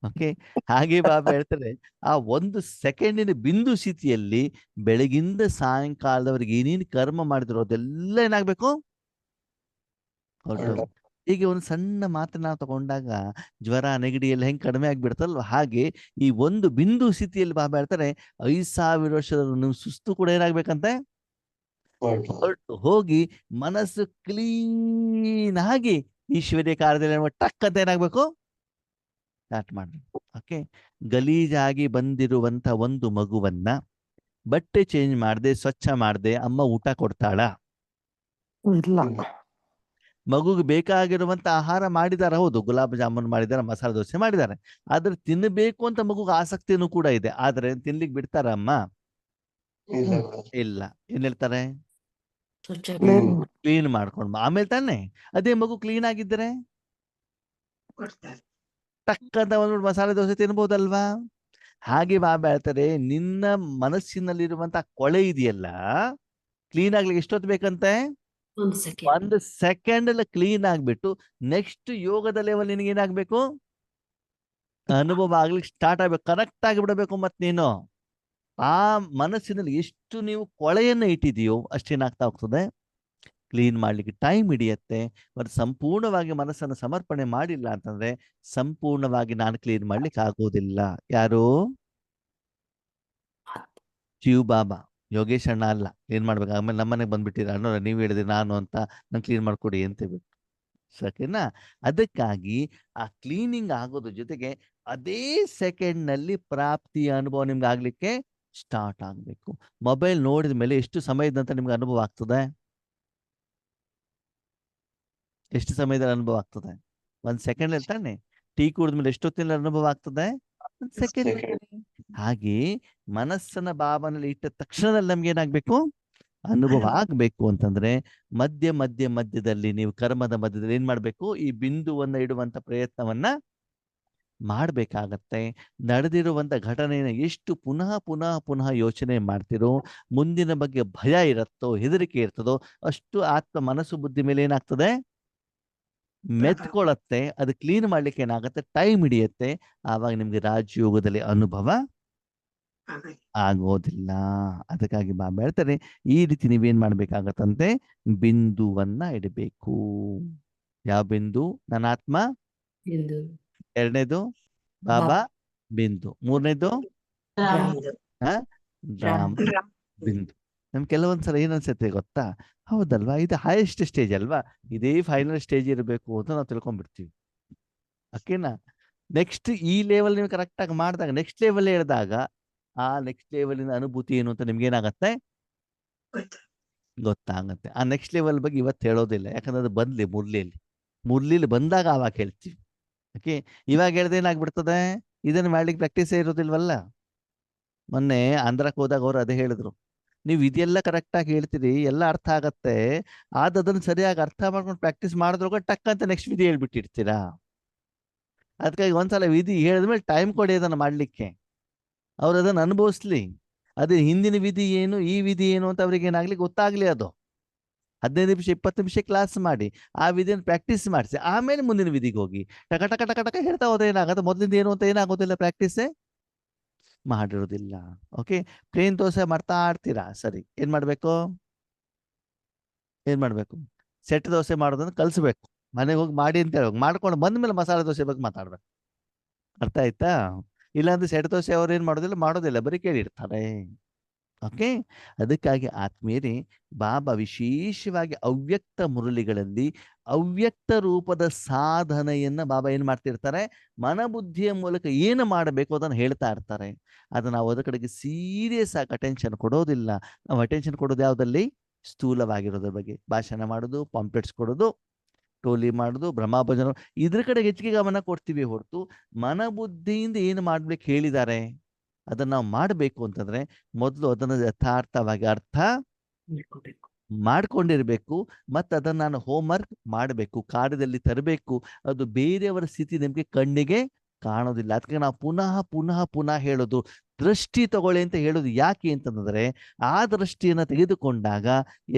ಓಕೆ, ಹಾಗೆ ಬಾಬಾ ಹೇಳ್ತಾರೆ, ಆ 1 ಸೆಕೆಂಡಿನ ಬಿಂದು ಸ್ಥಿತಿಯಲ್ಲಿ ಬೆಳಗಿಂದ ಸಾಯಂಕಾಲದವರೆಗೆ ಏನೇನು ಕರ್ಮ ಮಾಡಿದ್ರು ಅದೆಲ್ಲ ಏನಾಗ್ಬೇಕು, ಹೊರಟೋಗ್ಬೇಕು. ಹೀಗೆ ಒಂದು ಸಣ್ಣ ಮಾತನ್ನ ತಗೊಂಡಾಗ ಜ್ವರ ನೆಗಡಿ ಎಲ್ಲ ಹೆಂಗ್ ಕಡಿಮೆ ಆಗ್ಬಿಡ್ತಲ್ವ, ಹಾಗೆ ಈ ಒಂದು ಬಿಂದು ಸ್ಥಿತಿಯಲ್ಲಿ ಬಾಬಾ ಹೇಳ್ತಾರೆ 5,000 ವರ್ಷದ ನೀವು ಸುಸ್ತು ಕೂಡ ಏನಾಗ್ಬೇಕಂತೆ, ಹೊರಟು ಹೋಗಿ ಮನಸ್ಸು ಕ್ಲೀನ್ ಆಗಿ ಈಶ್ವರ್ಯ ಕಾರ್ಯದಲ್ಲಿ ಟಕ್ ಅಂತ ಏನಾಗ್ಬೇಕು, ಸ್ಟಾರ್ಟ್ ಮಾಡ್ಬೇಕು. ಓಕೆ, ಗಲೀಜಾಗಿ ಬಂದಿರುವಂತ ಒಂದು ಮಗುವನ್ನ ಬಟ್ಟೆ ಚೇಂಜ್ ಮಾಡದೆ, ಸ್ವಚ್ಛ ಮಾಡದೆ ಅಮ್ಮ ಊಟ ಕೊಡ್ತಾಳ? ಇಲ್ಲ. ಮಗುಗೆ ಬೇಕಾಗಿರುವಂತ ಆಹಾರ ಮಾಡಿದಾರೆ, ಹೌದು, ಗುಲಾಬ್ ಜಾಮೂನ್ ಮಾಡಿದಾರೆ, ಮಸಾಲೆ ದೋಸೆ ಮಾಡಿದ್ದಾರೆ, ಆದ್ರೆ ತಿನ್ನಬೇಕು ಅಂತ ಮಗುಗೆ ಆಸಕ್ತಿನೂ ಕೂಡ ಇದೆ. ಆದ್ರೆ ತಿನ್ಲಿಕ್ಕೆ ಬಿಡ್ತಾರ ಅಮ್ಮ? ಇಲ್ಲ. ಏನ್ ಹೇಳ್ತಾರೆ, ಸ್ವಚ್ಛ ಕ್ಲೀನ್ ಮಾಡ್ಕೊಂಡು ಆಮೇಲೆ ತಾನೆ. ಅದೇ ಮಗು ಕ್ಲೀನ್ ಆಗಿದ್ರೆ ಟಕ್ ಅಂತ ಒಂದ್ಬಿಟ್ಟು ಮಸಾಲೆ ದೋಸೆ ತಿನ್ಬೋದಲ್ವಾ? ಹಾಗೆ ಬಾಬಾ ಹೇಳ್ತಾರೆ, ನಿನ್ನ ಮನಸ್ಸಿನಲ್ಲಿರುವಂತ ಕೊಳೆ ಇದೆಯಲ್ಲ, ಕ್ಲೀನ್ ಆಗ್ಲಿಕ್ಕೆ ಎಷ್ಟೊತ್ತು ಬೇಕಂತೆ, 1 ಸೆಕೆಂಡ್. 1 ಸೆಕೆಂಡ್ ಎಲ್ಲ ಕ್ಲೀನ್ ಆಗ್ಬಿಟ್ಟು ನೆಕ್ಸ್ಟ್ ಯೋಗದ ಲೆವೆಲ್ ನಿನಗೆ ಏನಾಗ್ಬೇಕು, ಅನುಭವ ಆಗ್ಲಿಕ್ಕೆ ಸ್ಟಾರ್ಟ್ ಆಗ್ಬೇಕು, ಕರೆಕ್ಟ್ ಆಗಿ ಬಿಡಬೇಕು. ಮತ್ ನೀನು ಆ ಮನಸ್ಸಿನಲ್ಲಿ ಎಷ್ಟು ನೀವು ಕೊಳೆಯನ್ನ ಇಟ್ಟಿದೆಯೋ ಅಷ್ಟೇನಾಗ್ತಾ ಹೋಗ್ತದೆ, ಕ್ಲೀನ್ ಮಾಡ್ಲಿಕ್ಕೆ ಟೈಮ್ ಹಿಡಿಯತ್ತೆ. ಮತ್ತು ಸಂಪೂರ್ಣವಾಗಿ ಮನಸ್ಸನ್ನು ಸಮರ್ಪಣೆ ಮಾಡಿಲ್ಲ ಅಂತಂದ್ರೆ ಸಂಪೂರ್ಣವಾಗಿ ನಾನು ಕ್ಲೀನ್ ಮಾಡ್ಲಿಕ್ಕೆ ಆಗೋದಿಲ್ಲ. ಯಾರು? ಶಿವ ಬಾಬಾ, ಯೋಗೇಶ್ ಅಣ್ಣ ಅಲ್ಲ. ಕ್ಲೀನ್ ಮಾಡ್ಬೇಕು. ಆಮೇಲೆ ನಮ್ಮನೆಗೆ ಬಂದ್ಬಿಟ್ಟಿರ ಅಣ್ಣ, ನೀವು ಹೇಳಿದ್ರಿ ನಾನು ಅಂತ, ನಂಗೆ ಕ್ಲೀನ್ ಮಾಡ್ಕೊಡಿ ಅಂತ ಬಿಟ್ಟು, ಸರಿನಾ? ಅದಕ್ಕಾಗಿ ಆ ಕ್ಲೀನಿಂಗ್ ಆಗೋದ್ರ ಜೊತೆಗೆ ಅದೇ ಸೆಕೆಂಡ್ ನಲ್ಲಿ ಪ್ರಾಪ್ತಿಯ ಅನುಭವ ನಿಮ್ಗೆ ಆಗ್ಲಿಕ್ಕೆ ಸ್ಟಾರ್ಟ್ ಆಗ್ಬೇಕು. ಮೊಬೈಲ್ ನೋಡಿದ ಮೇಲೆ ಎಷ್ಟು ಸಮಯದಂತ ನಿಮ್ಗೆ ಅನುಭವ ಆಗ್ತದೆ, ಎಷ್ಟು ಸಮಯದಲ್ಲಿ ಅನುಭವ ಆಗ್ತದೆ? 1 ಸೆಕೆಂಡ್ ಅಲ್ಲಿ ತಾನೆ. ಟೀ ಕುಡಿದ್ಮೇಲೆ ಎಷ್ಟೊತ್ತಿನ ಅನುಭವ ಆಗ್ತದೆ, 1 ಸೆಕೆಂಡ್. ಹಾಗೆ ಮನಸ್ಸನ್ನ ಭಾವನೆಯಲ್ಲಿ ಇಟ್ಟ ತಕ್ಷಣದಲ್ಲಿ ನಮ್ಗೆ ಏನಾಗ್ಬೇಕು, ಅನುಭವ ಆಗ್ಬೇಕು ಅಂತಂದ್ರೆ ಮಧ್ಯದಲ್ಲಿ ನೀವು ಕರ್ಮದ ಮಧ್ಯದಲ್ಲಿ ಏನ್ ಮಾಡ್ಬೇಕು, ಈ ಬಿಂದುವನ್ನ ಇಡುವಂತ ಪ್ರಯತ್ನವನ್ನ ಮಾಡ್ಬೇಕಾಗತ್ತೆ. ನಡೆದಿರುವಂತ ಘಟನೆಯನ್ನು ಎಷ್ಟು ಪುನಃ ಪುನಃ ಪುನಃ ಯೋಚನೆ ಮಾಡ್ತಿರೋ, ಮುಂದಿನ ಬಗ್ಗೆ ಭಯ ಇರುತ್ತೋ, ಹೆದರಿಕೆ ಇರ್ತದೋ, ಅಷ್ಟು ಆತ್ಮ ಮನಸ್ಸು ಬುದ್ಧಿ ಮೇಲೆ ಏನಾಗ್ತದೆ, ಮೆತ್ಕೊಳತ್ತೆ. ಅದು ಕ್ಲೀನ್ ಮಾಡ್ಲಿಕ್ಕೆ ಏನಾಗತ್ತೆ, ಟೈಮ್ ಹಿಡಿಯತ್ತೆ. ಆವಾಗ ನಿಮ್ಗೆ ರಾಜಯೋಗದಲ್ಲಿ ಅನುಭವ ಆಗೋದಿಲ್ಲ. ಅದಕ್ಕಾಗಿ ಬಾಬಾ ಹೇಳ್ತಾರೆ, ಈ ರೀತಿ ನೀವೇನ್ ಮಾಡ್ಬೇಕಾಗತ್ತಂತೆ, ಬಿಂದುವನ್ನ ಇಡಬೇಕು. ಯಾವ ಬಿಂದು? ನನ್ನ ಆತ್ಮ. ಬಿಂದು. ಎರಡನೇದು ಬಾಬಾ ಬಿಂದು. ಮೂರನೇದು ರಾಮ್ ಬಿಂದು. ನಮ್ಗೆ ಕೆಲವೊಂದ್ಸಲ ಏನ್ ಅನ್ಸುತ್ತೆ ಗೊತ್ತಾ, ಹೌದಲ್ವಾ, ಇದು ಹೈಯೆಸ್ಟ್ ಸ್ಟೇಜ್ ಅಲ್ವಾ, ಇದೇ ಫೈನಲ್ ಸ್ಟೇಜ್ ಇರಬೇಕು ಅಂತ ನಾವು ತಿಳ್ಕೊಂಡ್ಬಿಡ್ತೀವಿ. ಓಕೆನಾ? ನೆಕ್ಸ್ಟ್ ಈ ಲೆವೆಲ್ ನೀವು ಕರೆಕ್ಟ್ ಆಗಿ ಮಾಡಿದಾಗ, ನೆಕ್ಸ್ಟ್ ಲೆವೆಲ್ ಹೇಳಿದಾಗ ಆ ನೆಕ್ಸ್ಟ್ ಲೆವೆಲಿನ ಅನುಭೂತಿ ಏನು ಅಂತ ನಿಮ್ಗೆ ಏನಾಗತ್ತೆ, ಗೊತ್ತಾಗತ್ತೆ. ಆ ನೆಕ್ಸ್ಟ್ ಲೆವೆಲ್ ಬಗ್ಗೆ ಇವತ್ತು ಹೇಳೋದಿಲ್ಲ, ಯಾಕಂದ್ರೆ ಅದು ಬಂದ್ಲಿ ಮುರ್ಲಿಲಿ ಬಂದಾಗ ಆವಾಗ ಹೇಳ್ತೀವಿ. ಓಕೆ, ಇವಾಗ ಹೇಳ್ದೆ ಏನಾಗ್ಬಿಡ್ತದೆ, ಇದನ್ನ ಮಾಡ್ಲಿಕ್ಕೆ ಪ್ರಾಕ್ಟೀಸೇ ಇರೋದಿಲ್ವಲ್ಲ. ಮೊನ್ನೆ ಆಂಧ್ರಕ್ಕೆ ಹೋದಾಗ ಅವ್ರು ಅದೇ ಹೇಳಿದ್ರು, ನೀವು ಇದೆಲ್ಲ ಕರೆಕ್ಟ್ ಆಗಿ ಹೇಳ್ತೀರಿ, ಎಲ್ಲ ಅರ್ಥ ಆಗತ್ತೆ, ಆದ ಅದನ್ನ ಸರಿಯಾಗಿ ಅರ್ಥ ಮಾಡ್ಕೊಂಡು ಪ್ರಾಕ್ಟೀಸ್ ಮಾಡಿದ್ರಾಗ ಟಕ್ ಅಂತ ನೆಕ್ಸ್ಟ್ ವಿಧಿ ಹೇಳ್ಬಿಟ್ಟಿರ್ತೀರಾ. ಅದಕ್ಕಾಗಿ ಒಂದ್ಸಲ ವಿಧಿ ಹೇಳಿದ್ಮೇಲೆ ಟೈಮ್ ಕೊಡಿ ಅದನ್ನ ಮಾಡ್ಲಿಕ್ಕೆ, ಅವ್ರು ಅದನ್ನ ಅನುಭವಿಸ್ಲಿ. ಅದೇ ಹಿಂದಿನ ವಿಧಿ ಏನು, ಈ ವಿಧಿ ಏನು ಅಂತ ಅವ್ರಿಗೆ ಏನಾಗ್ಲಿ ಗೊತ್ತಾಗ್ಲಿ. ಅದು 15 ನಿಮಿಷ 20 ನಿಮಿಷ ಕ್ಲಾಸ್ ಮಾಡಿ ಆ ವಿಧಿಯನ್ನು ಪ್ರಾಕ್ಟೀಸ್ ಮಾಡಿಸಿ, ಆಮೇಲೆ ಮುಂದಿನ ವಿಧಿಗೆ ಹೋಗಿ ಟಕ ಟಕ ಟಕ ಟಕ ಹೇಳ್ತಾ ಹೋದ್ರೆ ಏನಾಗುತ್ತೆ, ಮೊದಲಿಂದ ಏನು ಅಂತ ಏನಾಗೋದಿಲ್ಲ, ಪ್ರಾಕ್ಟೀಸೇ ಮಾಡಿರೋದಿಲ್ಲ. ಓಕೆ, ಪ್ಲೇನ್ ದೋಸೆ ಮಾಡ್ತಾ ಆಡ್ತೀರಾ, ಸರಿ, ಏನ್ ಮಾಡ್ಬೇಕು, ಸೆಟ್ ದೋಸೆ ಮಾಡೋದನ್ನ ಕಲ್ಸ್ಬೇಕು. ಮನೆಗೆ ಹೋಗಿ ಮಾಡಿ ಅಂತ ಹೇಳ್ಬೇಕು. ಮಾಡ್ಕೊಂಡು ಬಂದ್ಮೇಲೆ ಮಸಾಲೆ ದೋಸೆ ಬಗ್ಗೆ ಮಾತಾಡ್ಬೇಕು. ಅರ್ಥ ಆಯ್ತಾ? ಇಲ್ಲಾಂದ್ರೆ ಸೆಟ್ ದೋಸೆ ಅವ್ರು ಏನ್ ಮಾಡೋದಿಲ್ಲ, ಬರೀ ಕೇಳಿರ್ತಾರೆ. ಓಕೆ. ಅದಕ್ಕಾಗಿ ಆತ್ಮೀಯರೇ, ಬಾಬಾ ವಿಶೇಷವಾಗಿ ಅವ್ಯಕ್ತ ಮುರಳಿಗಳಲ್ಲಿ ಅವ್ಯಕ್ತ ರೂಪದ ಸಾಧನೆಯನ್ನ ಬಾಬಾ ಏನ್ ಮಾಡ್ತಿರ್ತಾರೆ, ಮನಬುದ್ಧಿಯ ಮೂಲಕ ಏನು ಮಾಡಬೇಕು ಅದನ್ನು ಹೇಳ್ತಾ ಇರ್ತಾರೆ. ಅದನ್ನ ನಾವು ಅದರ ಕಡೆಗೆ ಸೀರಿಯಸ್ ಆಗಿ ಅಟೆನ್ಷನ್ ಕೊಡೋದಿಲ್ಲ. ನಾವು ಅಟೆನ್ಷನ್ ಕೊಡೋದು ಯಾವುದಲ್ಲಿ? ಸ್ಥೂಲವಾಗಿರೋದ್ರ ಬಗ್ಗೆ ಭಾಷಣ ಮಾಡೋದು, ಪಾಂಪ್ಲೆಟ್ಸ್ ಕೊಡೋದು, ಟೋಲಿ ಮಾಡೋದು, ಬ್ರಹ್ಮಭಜನ, ಇದ್ರ ಕಡೆಗೆ ಹೆಚ್ಚಿಗೆ ಗಮನ ಕೊಡ್ತೀವಿ ಹೊರತು ಮನಬುದ್ಧಿಯಿಂದ ಏನು ಮಾಡ್ಬೇಕು ಹೇಳಿದ್ದಾರೆ ಅದನ್ನ ನಾವು ಮಾಡಬೇಕು ಅಂತಂದ್ರೆ ಮೊದಲು ಅದನ್ನು ಯಥಾರ್ಥವಾಗಿ ಅರ್ಥ ಮಾಡ್ಕೋಬೇಕು. ಮಾಡ್ಕೊಂಡಿರ್ಬೇಕು. ಮತ್ತು ಅದನ್ನು ನಾನು ಹೋಮ್ವರ್ಕ್ ಮಾಡಬೇಕು, ಕಾರ್ಯದಲ್ಲಿ ತರಬೇಕು. ಅದು ಬೇರೆಯವರ ಸ್ಥಿತಿ ನಿಮಗೆ ಕಣ್ಣಿಗೆ ಕಾಣೋದಿಲ್ಲ. ಅದಕ್ಕೆ ನಾವು ಪುನಃ ಪುನಃ ಪುನಃ ಹೇಳೋದು, ದೃಷ್ಟಿ ತಗೊಳ್ಳಿ ಅಂತ ಹೇಳೋದು ಯಾಕೆ ಅಂತಂದ್ರೆ, ಆ ದೃಷ್ಟಿಯನ್ನು ತೆಗೆದುಕೊಂಡಾಗ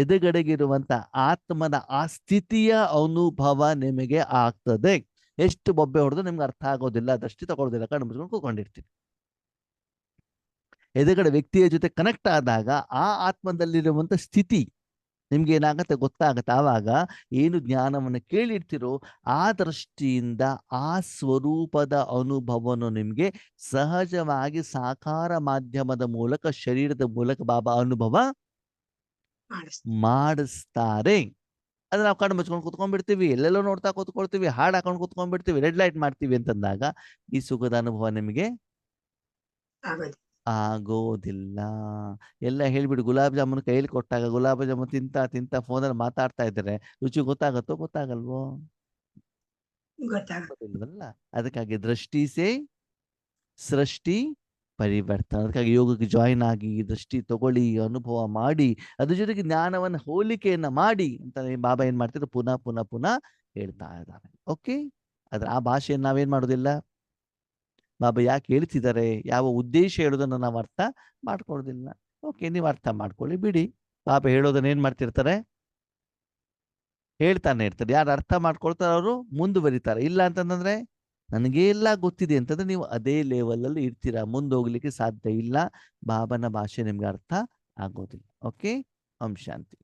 ಎದುಗಡೆಗಿರುವಂತ ಆತ್ಮನ ಆ ಸ್ಥಿತಿಯ ಅನುಭವ ನಿಮಗೆ ಆಗ್ತದೆ. ಎಷ್ಟು ಬೊಬ್ಬೆ ಹೊಡೆದು ನಿಮ್ಗೆ ಅರ್ಥ ಆಗೋದಿಲ್ಲ, ದೃಷ್ಟಿ ತಗೊಳ್ಳೋದಿಲ್ಲ, ಕಣ್ಣು ಮುಚ್ಕೊಂಡು ಕೂತ್ಕೊಂಡಿರ್ತೀವಿ. ಎದುರುಗಡೆ ವ್ಯಕ್ತಿಯ ಜೊತೆ ಕನೆಕ್ಟ್ ಆದಾಗ ಆ ಆತ್ಮದಲ್ಲಿರುವಂತ ಸ್ಥಿತಿ ನಿಮ್ಗೆ ಏನಾಗತ್ತೆ ಗೊತ್ತಾಗತ್ತೆ. ಆವಾಗ ಏನು ಜ್ಞಾನವನ್ನು ಕೇಳಿರ್ತೀರೋ ಆ ದೃಷ್ಟಿಯಿಂದ ಆ ಸ್ವರೂಪದ ಅನುಭವವನ್ನು ನಿಮ್ಗೆ ಸಹಜವಾಗಿ ಸಾಕಾರ ಮಾಧ್ಯಮದ ಮೂಲಕ, ಶರೀರದ ಮೂಲಕ ಬಾಬಾ ಅನುಭವ ಮಾಡಿಸ್ತಾರೆ. ಅದು ನಾವು ಕಣ್ಣು ಮುಚ್ಕೊಂಡು ಕೂತ್ಕೊಂಡ್ಬಿಡ್ತೀವಿ, ಎಲ್ಲೆಲ್ಲೋ ನೋಡ್ತಾ ಕೂತ್ಕೊಳ್ತೀವಿ, ಹಾಡು ಹಾಕೊಂಡು ಕೂತ್ಕೊಂಡ್ಬಿಡ್ತೀವಿ, ರೆಡ್ ಲೈಟ್ ಮಾಡ್ತೀವಿ ಅಂತಂದಾಗ ಈ ಸುಖದ ಅನುಭವ ನಿಮಗೆ ಆಗೋದಿಲ್ಲ. ಎಲ್ಲ ಹೇಳ್ಬಿಡಿ, ಗುಲಾಬ್ ಜಾಮೂನ್ ಕೈಯಲ್ಲಿ ಕೊಟ್ಟಾಗ ಗುಲಾಬ್ ಜಾಮೂನ್ ತಿಂತ ತಿಂತ ಫೋನಲ್ಲಿ ಮಾತಾಡ್ತಾ ಇದ್ದಾರೆ, ರುಚಿ ಗೊತ್ತಾಗತ್ತೋ ಗೊತ್ತಾಗಲ್ವೋ? ಗೊತ್ತಾಗೋದಿಲ್ವಲ್ಲ. ಅದಕ್ಕಾಗಿ ದೃಷ್ಟಿ ಸೇ ಸೃಷ್ಟಿ ಪರಿವರ್ತನೆ. ಅದಕ್ಕಾಗಿ ಯೋಗಕ್ಕೆ ಜಾಯಿನ್ ಆಗಿ ದೃಷ್ಟಿ ತಗೊಳ್ಳಿ, ಅನುಭವ ಮಾಡಿ, ಅದ್ರ ಜೊತೆಗೆ ಜ್ಞಾನವನ್ನು ಹೋಲಿಕೆಯನ್ನ ಮಾಡಿ ಅಂತ ಬಾಬಾ ಏನ್ ಮಾಡ್ತಿದ್ರು, ಪುನಃ ಪುನಃ ಪುನಃ ಹೇಳ್ತಾ ಇದ್ದಾರೆ. ಓಕೆ. ಆದ್ರೆ ಆ ಭಾಷೆಯನ್ನು ನಾವೇನ್ ಮಾಡೋದಿಲ್ಲ. ಬಾಬಾ ಯಾಕೆ ಹೇಳ್ತಿದ್ದಾರೆ, ಯಾವ ಉದ್ದೇಶ ಹೇಳೋದನ್ನ ನಾವು ಅರ್ಥ ಮಾಡ್ಕೊಳ್ಳೋದಿಲ್ಲ. ಓಕೆ, ನೀವು ಅರ್ಥ ಮಾಡ್ಕೊಳ್ಳಿ, ಬಿಡಿ. ಬಾಬಾ ಹೇಳೋದನ್ನ ಏನ್ ಮಾಡ್ತಿರ್ತಾರೆ, ಹೇಳ್ತಾನೆ ಇರ್ತಾರೆ. ಯಾರು ಅರ್ಥ ಮಾಡ್ಕೊಳ್ತಾರೆ ಅವರು ಮುಂದುವರಿತಾರೆ. ಇಲ್ಲ ಅಂತಂದ್ರೆ ನನಗೆ ಎಲ್ಲ ಗೊತ್ತಿದೆ ಅಂತಂದ್ರೆ ನೀವು ಅದೇ ಲೆವೆಲಲ್ಲಿ ಇರ್ತೀರಾ, ಮುಂದೋಗ್ಲಿಕ್ಕೆ ಸಾಧ್ಯ ಇಲ್ಲ. ಬಾಬನ ಭಾಷೆ ನಿಮ್ಗೆ ಅರ್ಥ ಆಗೋದಿಲ್ಲ. ಓಕೆ. ಓಂ ಶಾಂತಿ.